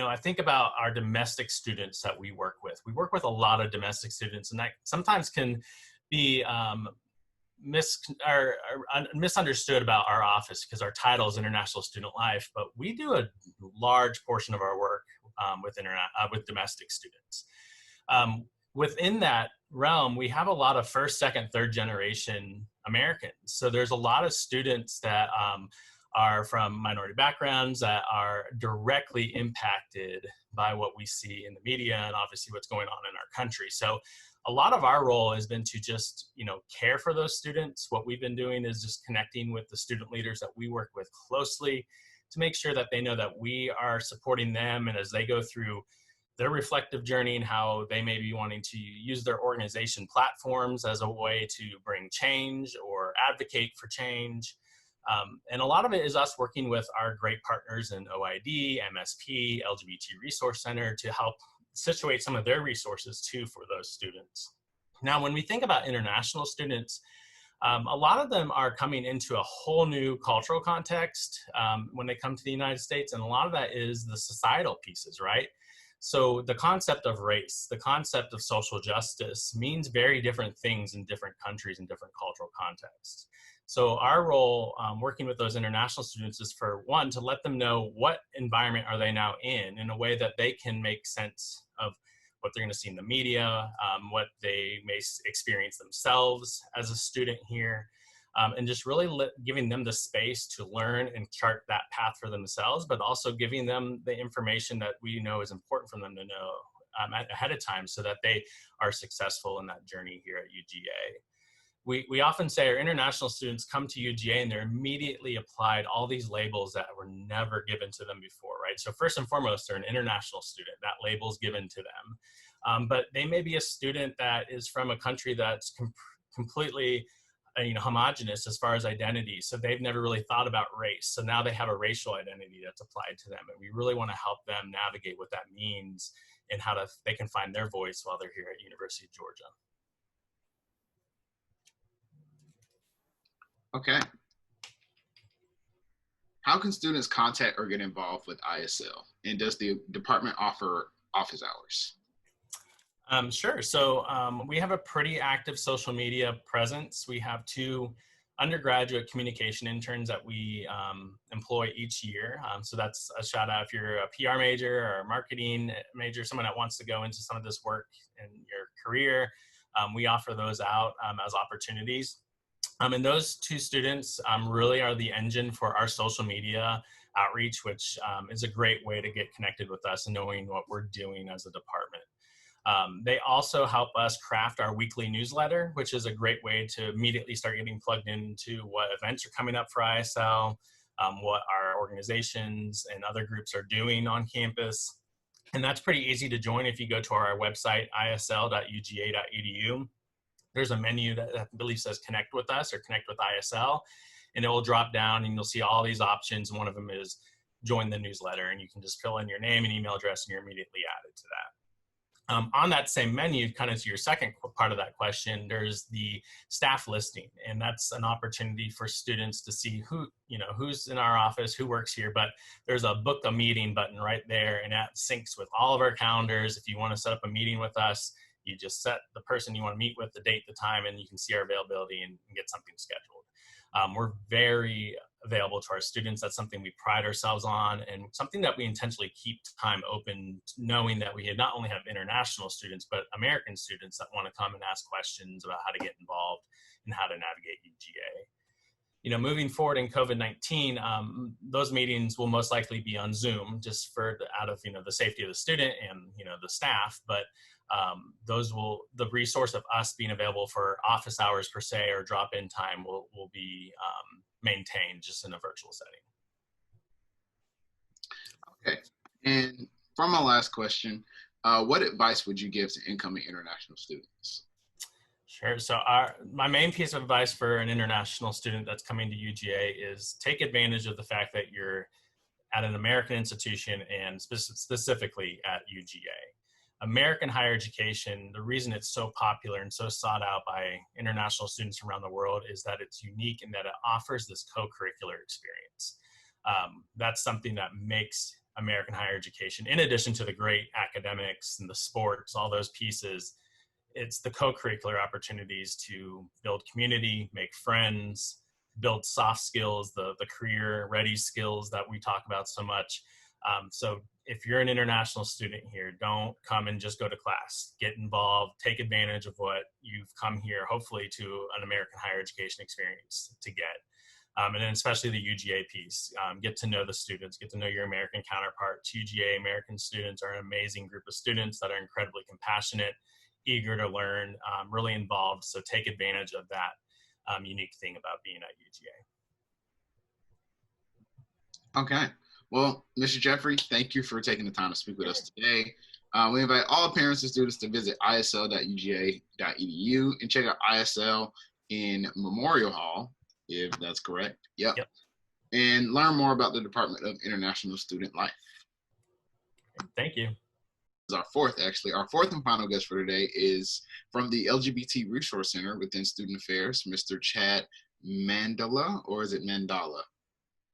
I think about our domestic students that we work with. We work with a lot of domestic students, and that sometimes can be misunderstood about our office, because our title is International Student Life, but we do a large portion of our work with domestic students. Within that realm, we have a lot of first, second, third generation Americans. So there's a lot of students that are from minority backgrounds that are directly impacted by what we see in the media and obviously what's going on in our country. So a lot of our role has been to just, care for those students. What we've been doing is just connecting with the student leaders that we work with closely to make sure that they know that we are supporting them, and as they go through their reflective journey and how they may be wanting to use their organization platforms as a way to bring change or advocate for change. And a lot of it is us working with our great partners in OID, MSP, LGBT Resource Center to help situate some of their resources too for those students. Now, when we think about international students, a lot of them are coming into a whole new cultural context when they come to the United States, and a lot of that is the societal pieces, right? So the concept of race, the concept of social justice means very different things in different countries and different cultural contexts. So our role working with those international students is, for one, to let them know what environment are they now in a way that they can make sense of what they're going to see in the media, what they may experience themselves as a student here, and just really giving them the space to learn and chart that path for themselves, but also giving them the information that we know is important for them to know ahead of time so that they are successful in that journey here at UGA. We often say our international students come to UGA and they're immediately applied all these labels that were never given to them before, right? So first and foremost, they're an international student. That label's given to them. But they may be a student that is from a country that's completely homogenous as far as identity. So they've never really thought about race. So now they have a racial identity that's applied to them. And we really want to help them navigate what that means and how they can find their voice while they're here at University of Georgia. Okay. How can students contact or get involved with ISL? And does the department offer office hours? Sure. So we have a pretty active social media presence. We have 2 undergraduate communication interns that we employ each year. So that's a shout out if you're a PR major or a marketing major, someone that wants to go into some of this work in your career. We offer those out as opportunities. And those 2 students really are the engine for our social media outreach, which is a great way to get connected with us and knowing what we're doing as a department. They also help us craft our weekly newsletter, which is a great way to immediately start getting plugged into what events are coming up for ISL, what our organizations and other groups are doing on campus. And that's pretty easy to join if you go to our website, isl.uga.edu. There's a menu that I believe says connect with us or connect with ISL, and it will drop down and you'll see all these options. One of them is join the newsletter, and you can just fill in your name and email address and you're immediately added to that. On that same menu, kind of to your second part of that question, there's the staff listing, and that's an opportunity for students to see who's in our office, who works here. But there's a book a meeting button right there, and that syncs with all of our calendars. If you want to set up a meeting with us, you just set the person you want to meet with, the date, the time, and you can see our availability and get something scheduled. We're very available to our students. That's something we pride ourselves on, and something that we intentionally keep time open, knowing that we not only have international students, but American students that want to come and ask questions about how to get involved and how to navigate UGA. Moving forward in COVID-19, those meetings will most likely be on Zoom, just out of the safety of the student and the staff. But the resource of us being available for office hours per se or drop-in time will be maintained just in a virtual setting. Okay, and for my last question, what advice would you give to incoming international students? Sure. So my main piece of advice for an international student that's coming to UGA is take advantage of the fact that you're at an American institution and specifically at UGA. American higher education, the reason it's so popular and so sought out by international students around the world is that it's unique in that it offers this co-curricular experience. That's something that makes American higher education, in addition to the great academics and the sports, all those pieces, it's the co-curricular opportunities to build community, make friends, build soft skills, the career ready skills that we talk about so much. So if you're an international student here, don't come and just go to class. Get involved, take advantage of what you've come here, hopefully to an American higher education experience to get. And then especially the UGA piece, get to know the students, get to know your American counterparts. UGA American students are an amazing group of students that are incredibly compassionate, eager to learn, really involved. So take advantage of that unique thing about being at UGA. Okay. Well, Mr. Jeffrey, thank you for taking the time to speak with us today. We invite all parents and students to visit isl.uga.edu and check out ISL in Memorial Hall, if that's correct. Yep. And learn more about the Department of International Student Life. Thank you. Our fourth and final guest for today is from the LGBT Resource Center within Student Affairs, Mr. Chad Mandala, or is it Mandala?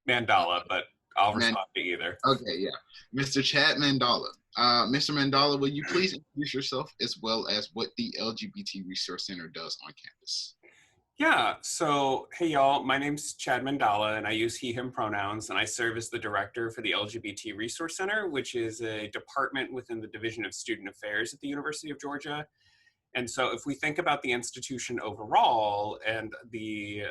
Mandala, but I'll respond to either. Okay, yeah. Mr. Chad Mandala. Mr. Mandala, will you please introduce yourself as well as what the LGBT Resource Center does on campus? Yeah, so hey y'all, my name's Chad Mandala and I use he, him pronouns, and I serve as the director for the LGBT Resource Center, which is a department within the Division of Student Affairs at the University of Georgia. And so if we think about the institution overall and the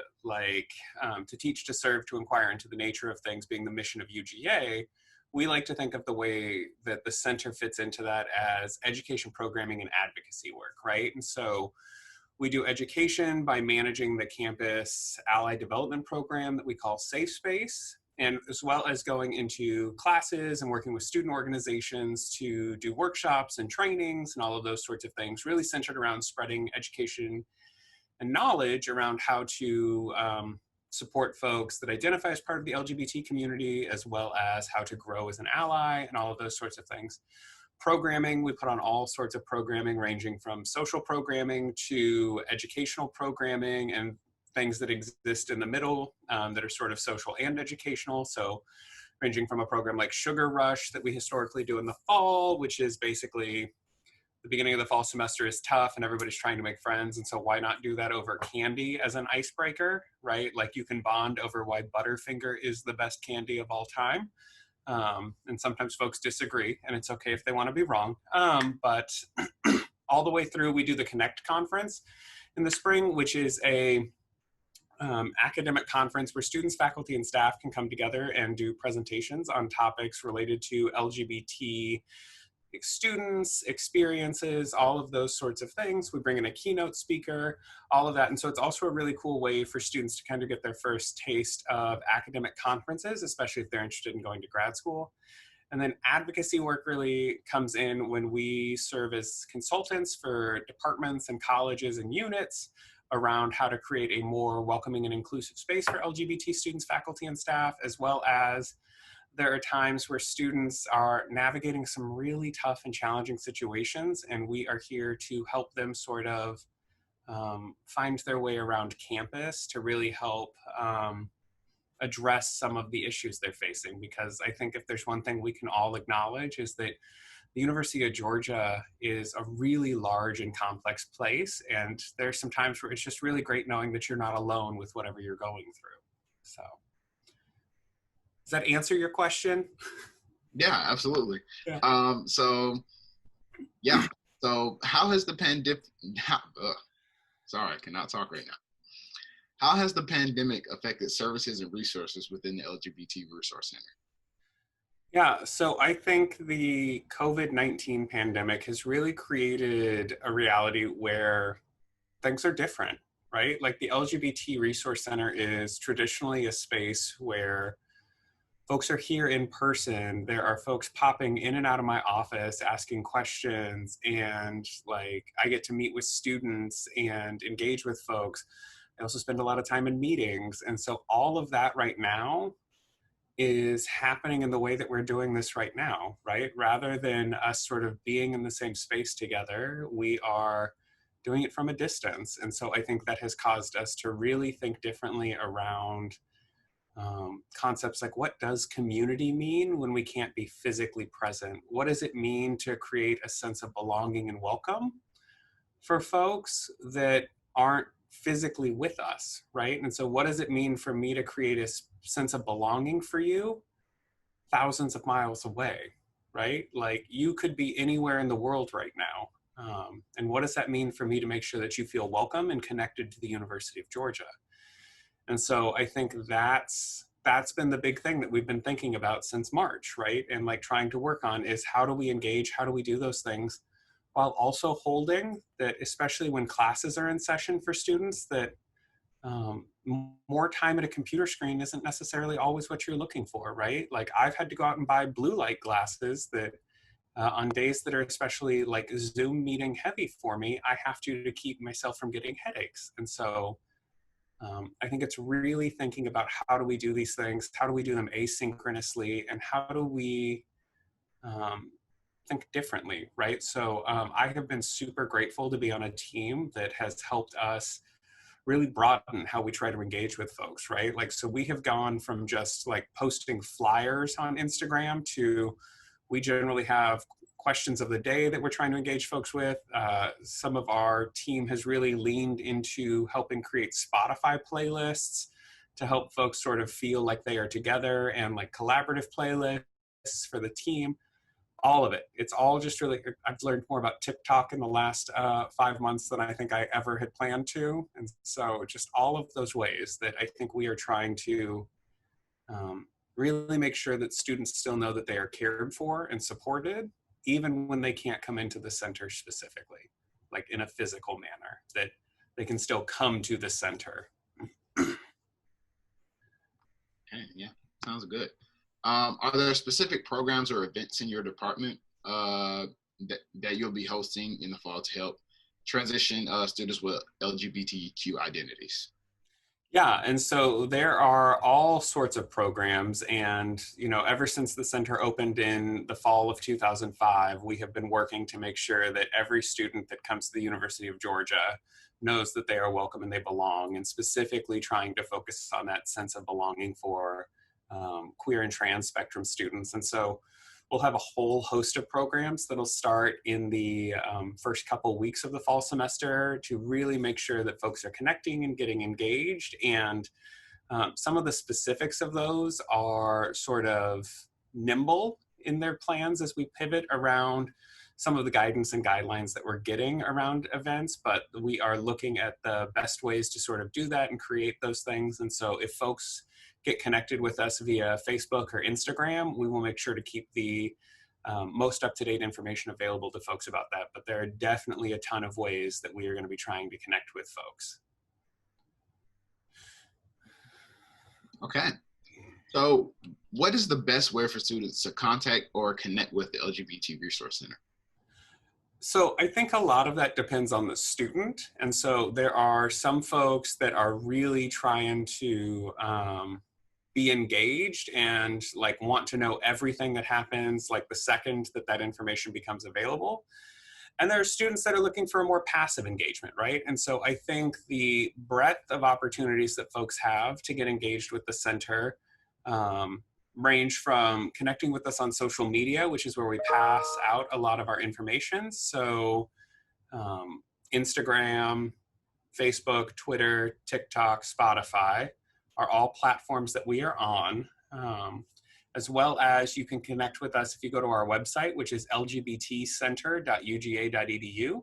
to teach, to serve, to inquire into the nature of things being the mission of UGA, we like to think of the way that the center fits into that as education programming and advocacy work, right? And so we do education by managing the campus ally development program that we call Safe Space, and as well as going into classes and working with student organizations to do workshops and trainings and all of those sorts of things, really centered around spreading education and knowledge around how to support folks that identify as part of the LGBT community, as well as how to grow as an ally and all of those sorts of things. Programming, we put on all sorts of programming ranging from social programming to educational programming and things that exist in the middle that are sort of social and educational. So ranging from a program like Sugar Rush that we historically do in the fall, which is basically the beginning of the fall semester is tough and everybody's trying to make friends. And so why not do that over candy as an icebreaker, right? Like you can bond over why Butterfinger is the best candy of all time. And sometimes folks disagree, and it's okay if they want to be wrong. But all the way through, we do the Connect conference in the spring, which is a academic conference where students, faculty, and staff can come together and do presentations on topics related to LGBT students, experiences, all of those sorts of things. We bring in a keynote speaker, all of that. And so it's also a really cool way for students to kind of get their first taste of academic conferences, especially if they're interested in going to grad school. And then advocacy work really comes in when we serve as consultants for departments and colleges and units around how to create a more welcoming and inclusive space for LGBT students, faculty, and staff, as well as there are times where students are navigating some really tough and challenging situations, and we are here to help them sort of find their way around campus to really help address some of the issues they're facing. Because I think if there's one thing we can all acknowledge is that the University of Georgia is a really large and complex place, and there's some times where it's just really great knowing that you're not alone with whatever you're going through. So. Does that answer your question? Yeah, absolutely. Yeah. So how has the pandemic, sorry, I cannot talk right now. How has the pandemic affected services and resources within the LGBT Resource Center? Yeah, so I think the COVID-19 pandemic has really created a reality where things are different, right? Like the LGBT Resource Center is traditionally a space where folks are here in person. There are folks popping in and out of my office asking questions, and like I get to meet with students and engage with folks. I also spend a lot of time in meetings. And so all of that right now is happening in the way that we're doing this right now, right? Rather than us sort of being in the same space together, we are doing it from a distance. And so I think that has caused us to really think differently around concepts like, what does community mean when we can't be physically present? What does it mean to create a sense of belonging and welcome for folks that aren't physically with us, right? And so what does it mean for me to create a sense of belonging for you thousands of miles away, right? Like you could be anywhere in the world right now. And what does that mean for me to make sure that you feel welcome and connected to the University of Georgia? And so I think that's been the big thing that we've been thinking about since March, right? And like trying to work on is how do we engage, how do we do those things while also holding that, especially when classes are in session for students, that more time at a computer screen isn't necessarily always what you're looking for, right? Like I've had to go out and buy blue light glasses that on days that are especially like Zoom meeting heavy for me, I have to keep myself from getting headaches. And so I think it's really thinking about how do we do these things, how do we do them asynchronously, and how do we think differently, right? So I have been super grateful to be on a team that has helped us really broaden how we try to engage with folks, right? Like, so we have gone from just like posting flyers on Instagram to we generally have questions of the day that we're trying to engage folks with. Some of our team has really leaned into helping create Spotify playlists to help folks sort of feel like they are together, and like collaborative playlists for the team. All of it. It's all just really, I've learned more about TikTok in the last 5 months than I think I ever had planned to. And so just all of those ways that I think we are trying to really make sure that students still know that they are cared for and supported, even when they can't come into the center specifically, like in a physical manner, that they can still come to the center. Okay, yeah, sounds good. Are there specific programs or events in your department that you'll be hosting in the fall to help transition students with LGBTQ identities? Yeah, and so there are all sorts of programs, and ever since the center opened in the fall of 2005, we have been working to make sure that every student that comes to the University of Georgia knows that they are welcome and they belong, and specifically trying to focus on that sense of belonging for queer and trans spectrum students. And so we'll have a whole host of programs that'll start in the first couple weeks of the fall semester to really make sure that folks are connecting and getting engaged. And some of the specifics of those are sort of nimble in their plans as we pivot around some of the guidance and guidelines that we're getting around events, but we are looking at the best ways to sort of do that and create those things. And so if folks get connected with us via Facebook or Instagram, we will make sure to keep the most up-to-date information available to folks about that. But there are definitely a ton of ways that we are going to be trying to connect with folks. Okay. So what is the best way for students to contact or connect with the LGBT Resource Center? So I think a lot of that depends on the student. And so there are some folks that are really trying to be engaged and like want to know everything that happens like the second that that information becomes available. And there are students that are looking for a more passive engagement, right? And so I think the breadth of opportunities that folks have to get engaged with the center range from connecting with us on social media, which is where we pass out a lot of our information. So Instagram, Facebook, Twitter, TikTok, Spotify are all platforms that we are on. As well as you can connect with us if you go to our website, which is lgbtcenter.uga.edu.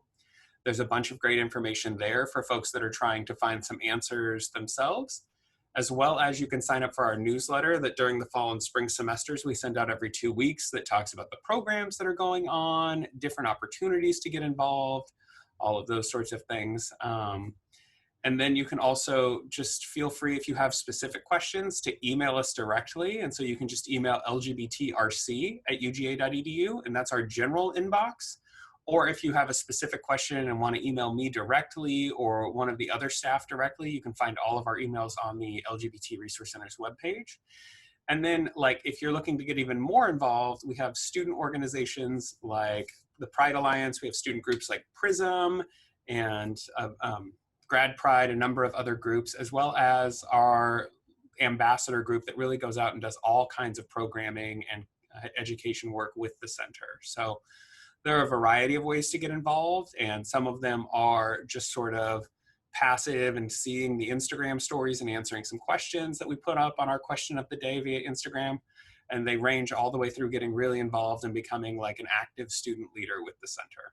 There's a bunch of great information there for folks that are trying to find some answers themselves, as well as you can sign up for our newsletter that during the fall and spring semesters we send out every 2 weeks that talks about the programs that are going on, different opportunities to get involved, all of those sorts of things. And then you can also just feel free, if you have specific questions, to email us directly. And so you can just email lgbtrc@uga.edu, and that's our general inbox. Or if you have a specific question and want to email me directly or one of the other staff directly, you can find all of our emails on the LGBT Resource Center's webpage. And then, like, if you're looking to get even more involved, we have student organizations like the Pride Alliance. We have student groups like PRISM and Grad Pride, a number of other groups, as well as our ambassador group that really goes out and does all kinds of programming and education work with the center. So there are a variety of ways to get involved, and some of them are just sort of passive and seeing the Instagram stories and answering some questions that we put up on our question of the day via Instagram. And they range all the way through getting really involved and becoming like an active student leader with the center.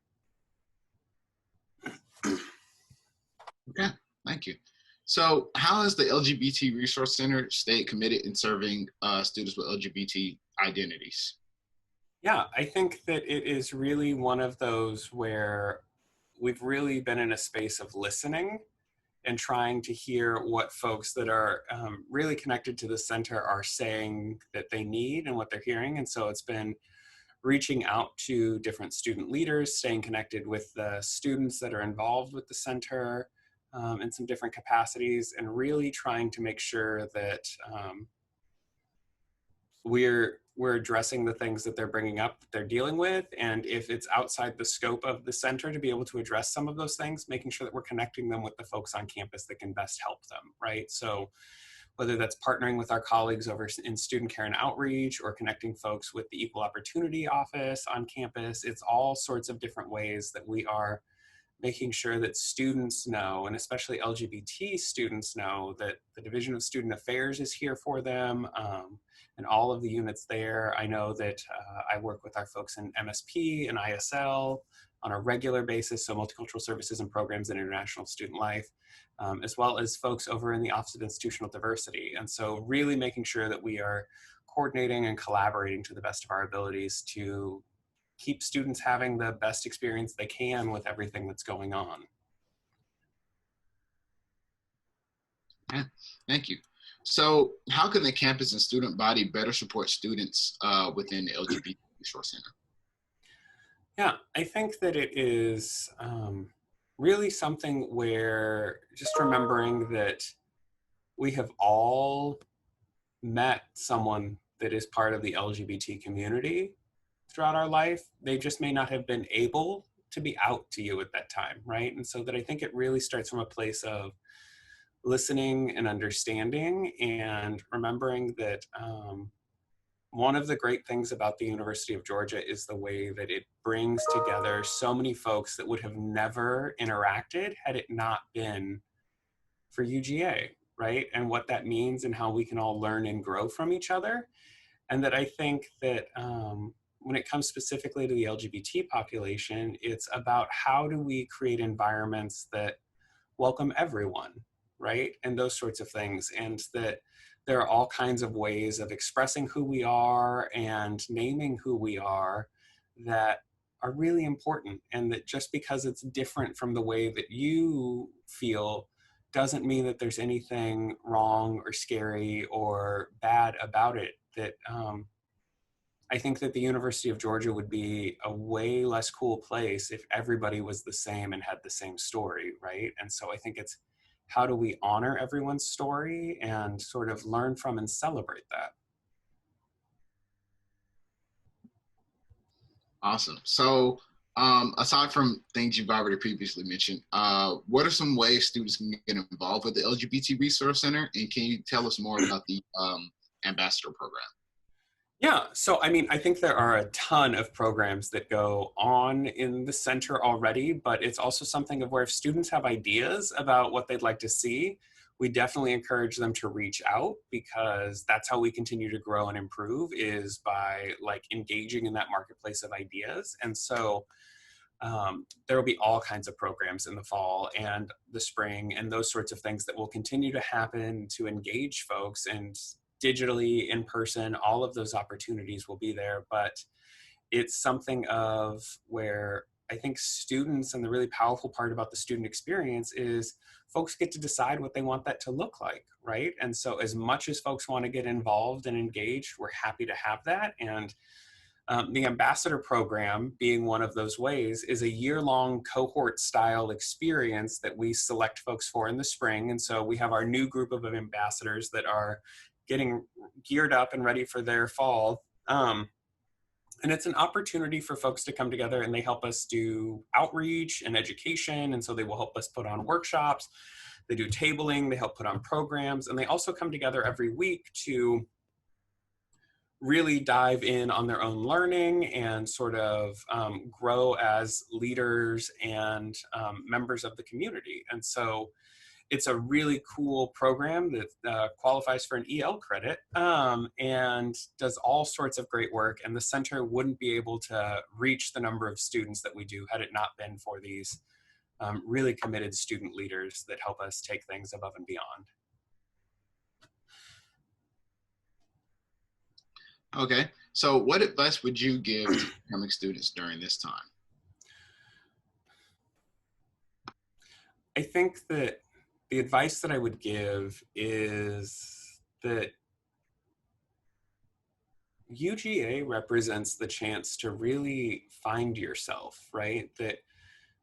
Okay, thank you. So how has the LGBT Resource Center stayed committed in serving students with LGBT identities? Yeah, I think that it is really one of those where we've really been in a space of listening and trying to hear what folks that are really connected to the center are saying that they need and what they're hearing. And so it's been reaching out to different student leaders, staying connected with the students that are involved with the center in some different capacities, and really trying to make sure that we're addressing the things that they're bringing up, that they're dealing with. And if it's outside the scope of the center to be able to address some of those things, making sure that we're connecting them with the folks on campus that can best help them, right? So whether that's partnering with our colleagues over in student care and outreach, or connecting folks with the Equal Opportunity Office on campus, it's all sorts of different ways that we are making sure that students know, and especially LGBT students know, that the Division of Student Affairs is here for them, and all of the units there. I know that I work with our folks in MSP and ISL on a regular basis, so Multicultural Services and Programs and International Student Life, as well as folks over in the Office of Institutional Diversity. And so really making sure that we are coordinating and collaborating to the best of our abilities to keep students having the best experience they can with everything that's going on. Yeah, thank you. So how can the campus and student body better support students within the LGBT Resource Center? Yeah, I think that it is really something where just remembering that we have all met someone that is part of the LGBT community throughout our life. They just may not have been able to be out to you at that time, right? And so that I think it really starts from a place of listening and understanding, and remembering that one of the great things about the University of Georgia is the way that it brings together so many folks that would have never interacted had it not been for UGA, right? And what that means and how we can all learn and grow from each other. And that I think that when it comes specifically to the LGBT population, it's about how do we create environments that welcome everyone, right? And those sorts of things. And that there are all kinds of ways of expressing who we are and naming who we are that are really important. And that just because it's different from the way that you feel doesn't mean that there's anything wrong or scary or bad about it. That I think that the University of Georgia would be a way less cool place if everybody was the same and had the same story, right? And so I think it's how do we honor everyone's story and sort of learn from and celebrate that? Awesome. So aside from things you've already previously mentioned, what are some ways students can get involved with the LGBT Resource Center? And can you tell us more about the ambassador program? Yeah, so I mean, I think there are a ton of programs that go on in the center already, but it's also something of where if students have ideas about what they'd like to see, we definitely encourage them to reach out, because that's how we continue to grow and improve, is by like engaging in that marketplace of ideas. And so there will be all kinds of programs in the fall and the spring and those sorts of things that will continue to happen to engage folks, and digitally, in person, all of those opportunities will be there. But it's something of where I think students, and the really powerful part about the student experience is folks get to decide what they want that to look like, right? And so as much as folks want to get involved and engaged, we're happy to have that. And the ambassador program, being one of those ways, is a year-long cohort-style experience that we select folks for in the spring. And so we have our new group of ambassadors that are getting geared up and ready for their fall. And it's an opportunity for folks to come together, and they help us do outreach and education. And so they will help us put on workshops. They do tabling, they help put on programs, and they also come together every week to really dive in on their own learning and sort of grow as leaders and members of the community. And so it's a really cool program that qualifies for an EL credit and does all sorts of great work. And the center wouldn't be able to reach the number of students that we do had it not been for these really committed student leaders that help us take things above and beyond. Okay, so what advice would you give to incoming students during this time? I think that the advice that I would give is that UGA represents the chance to really find yourself, right? That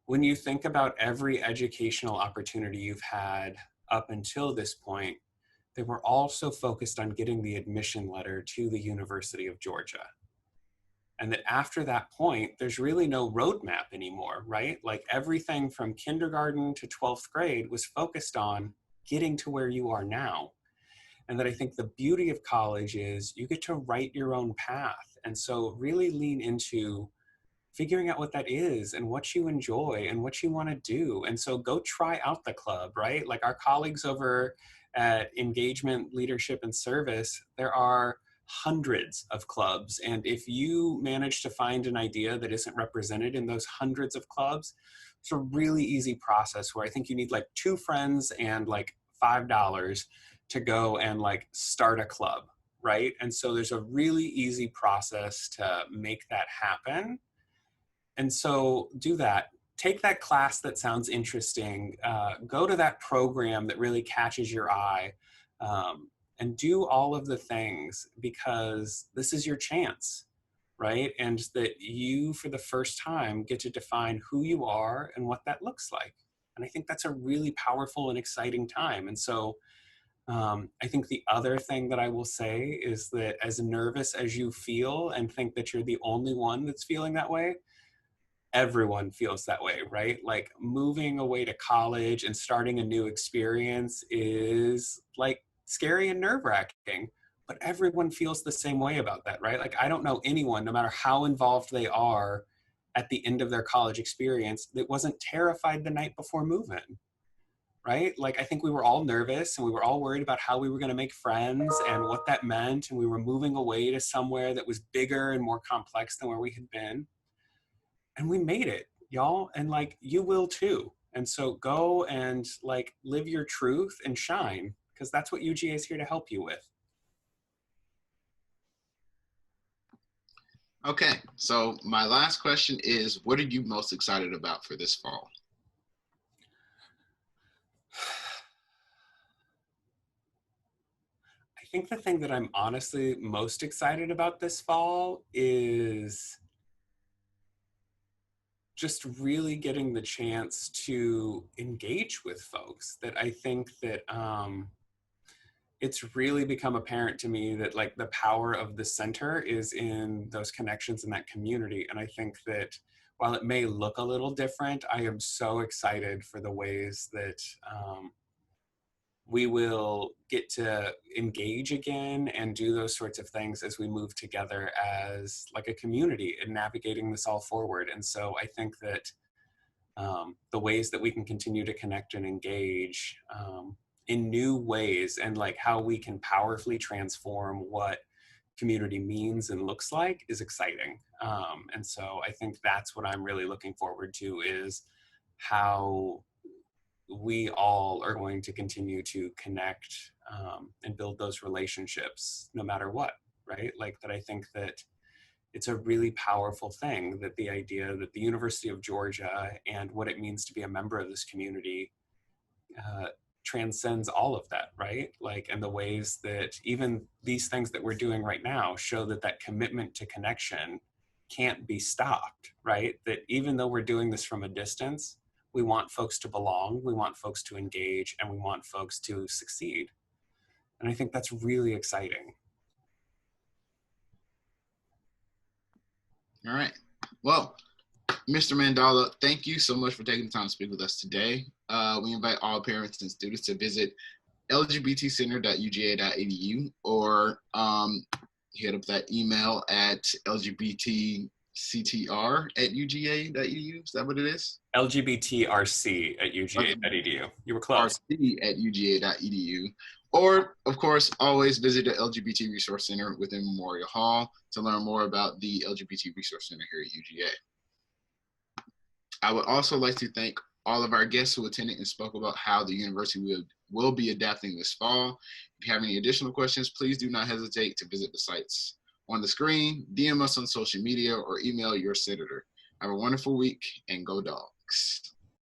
when you think about every educational opportunity you've had up until this point, they were also focused on getting the admission letter to the University of Georgia. And that after that point, there's really no roadmap anymore, right? Like everything from kindergarten to 12th grade was focused on getting to where you are now. And that I think the beauty of college is you get to write your own path. And so really lean into figuring out what that is and what you enjoy and what you want to do. And so go try out the club, right? Like our colleagues over at Engagement, Leadership, and Service, there are hundreds of clubs. And if you manage to find an idea that isn't represented in those hundreds of clubs, it's a really easy process where I think you need like 2 friends and like $5 to go and like start a club, right? And so there's a really easy process to make that happen. And so do that. Take that class that sounds interesting. Go to that program that really catches your eye, and do all of the things, because this is your chance, right? And that you, for the first time, get to define who you are and what that looks like. And I think that's a really powerful and exciting time. And so I think the other thing that I will say is that as nervous as you feel and think that you're the only one that's feeling that way, everyone feels that way, right? Like moving away to college and starting a new experience is like scary and nerve-wracking, but everyone feels the same way about that, right? Like, I don't know anyone, no matter how involved they are at the end of their college experience, that wasn't terrified the night before moving, right? Like, I think we were all nervous and we were all worried about how we were going to make friends and what that meant. And we were moving away to somewhere that was bigger and more complex than where we had been. And we made it, y'all. And like, you will too. And so go and like live your truth and shine, because that's what UGA is here to help you with. Okay, so my last question is, what are you most excited about for this fall? I think the thing that I'm honestly most excited about this fall is just really getting the chance to engage with folks. That I think that it's really become apparent to me that like the power of the center is in those connections in that community. And I think that while it may look a little different, I am so excited for the ways that we will get to engage again and do those sorts of things as we move together as like a community and navigating this all forward. And so I think that the ways that we can continue to connect and engage in new ways, and like how we can powerfully transform what community means and looks like, is exciting. And so I think that's what I'm really looking forward to, is how we all are going to continue to connect and build those relationships no matter what, right? Like that, I think that it's a really powerful thing, that the idea that the University of Georgia and what it means to be a member of this community transcends all of that, right? Like, and the ways that even these things that we're doing right now show that that commitment to connection can't be stopped, right? That even though we're doing this from a distance, we want folks to belong, we want folks to engage, and we want folks to succeed. And I think that's really exciting. All right. Well, Mr. Mandala, thank you so much for taking the time to speak with us today. We invite all parents and students to visit lgbtcenter.uga.edu or hit up that email at lgbtctr@uga.edu. Is that what it is? lgbtrc@uga.edu. You were close. rc@uga.edu. Or, of course, always visit the LGBT Resource Center within Memorial Hall to learn more about the LGBT Resource Center here at UGA. I would also like to thank all of our guests who attended and spoke about how the university will be adapting this fall. If you have any additional questions, please do not hesitate to visit the sites on the screen, DM us on social media, or email your senator. Have a wonderful week, and go Dogs.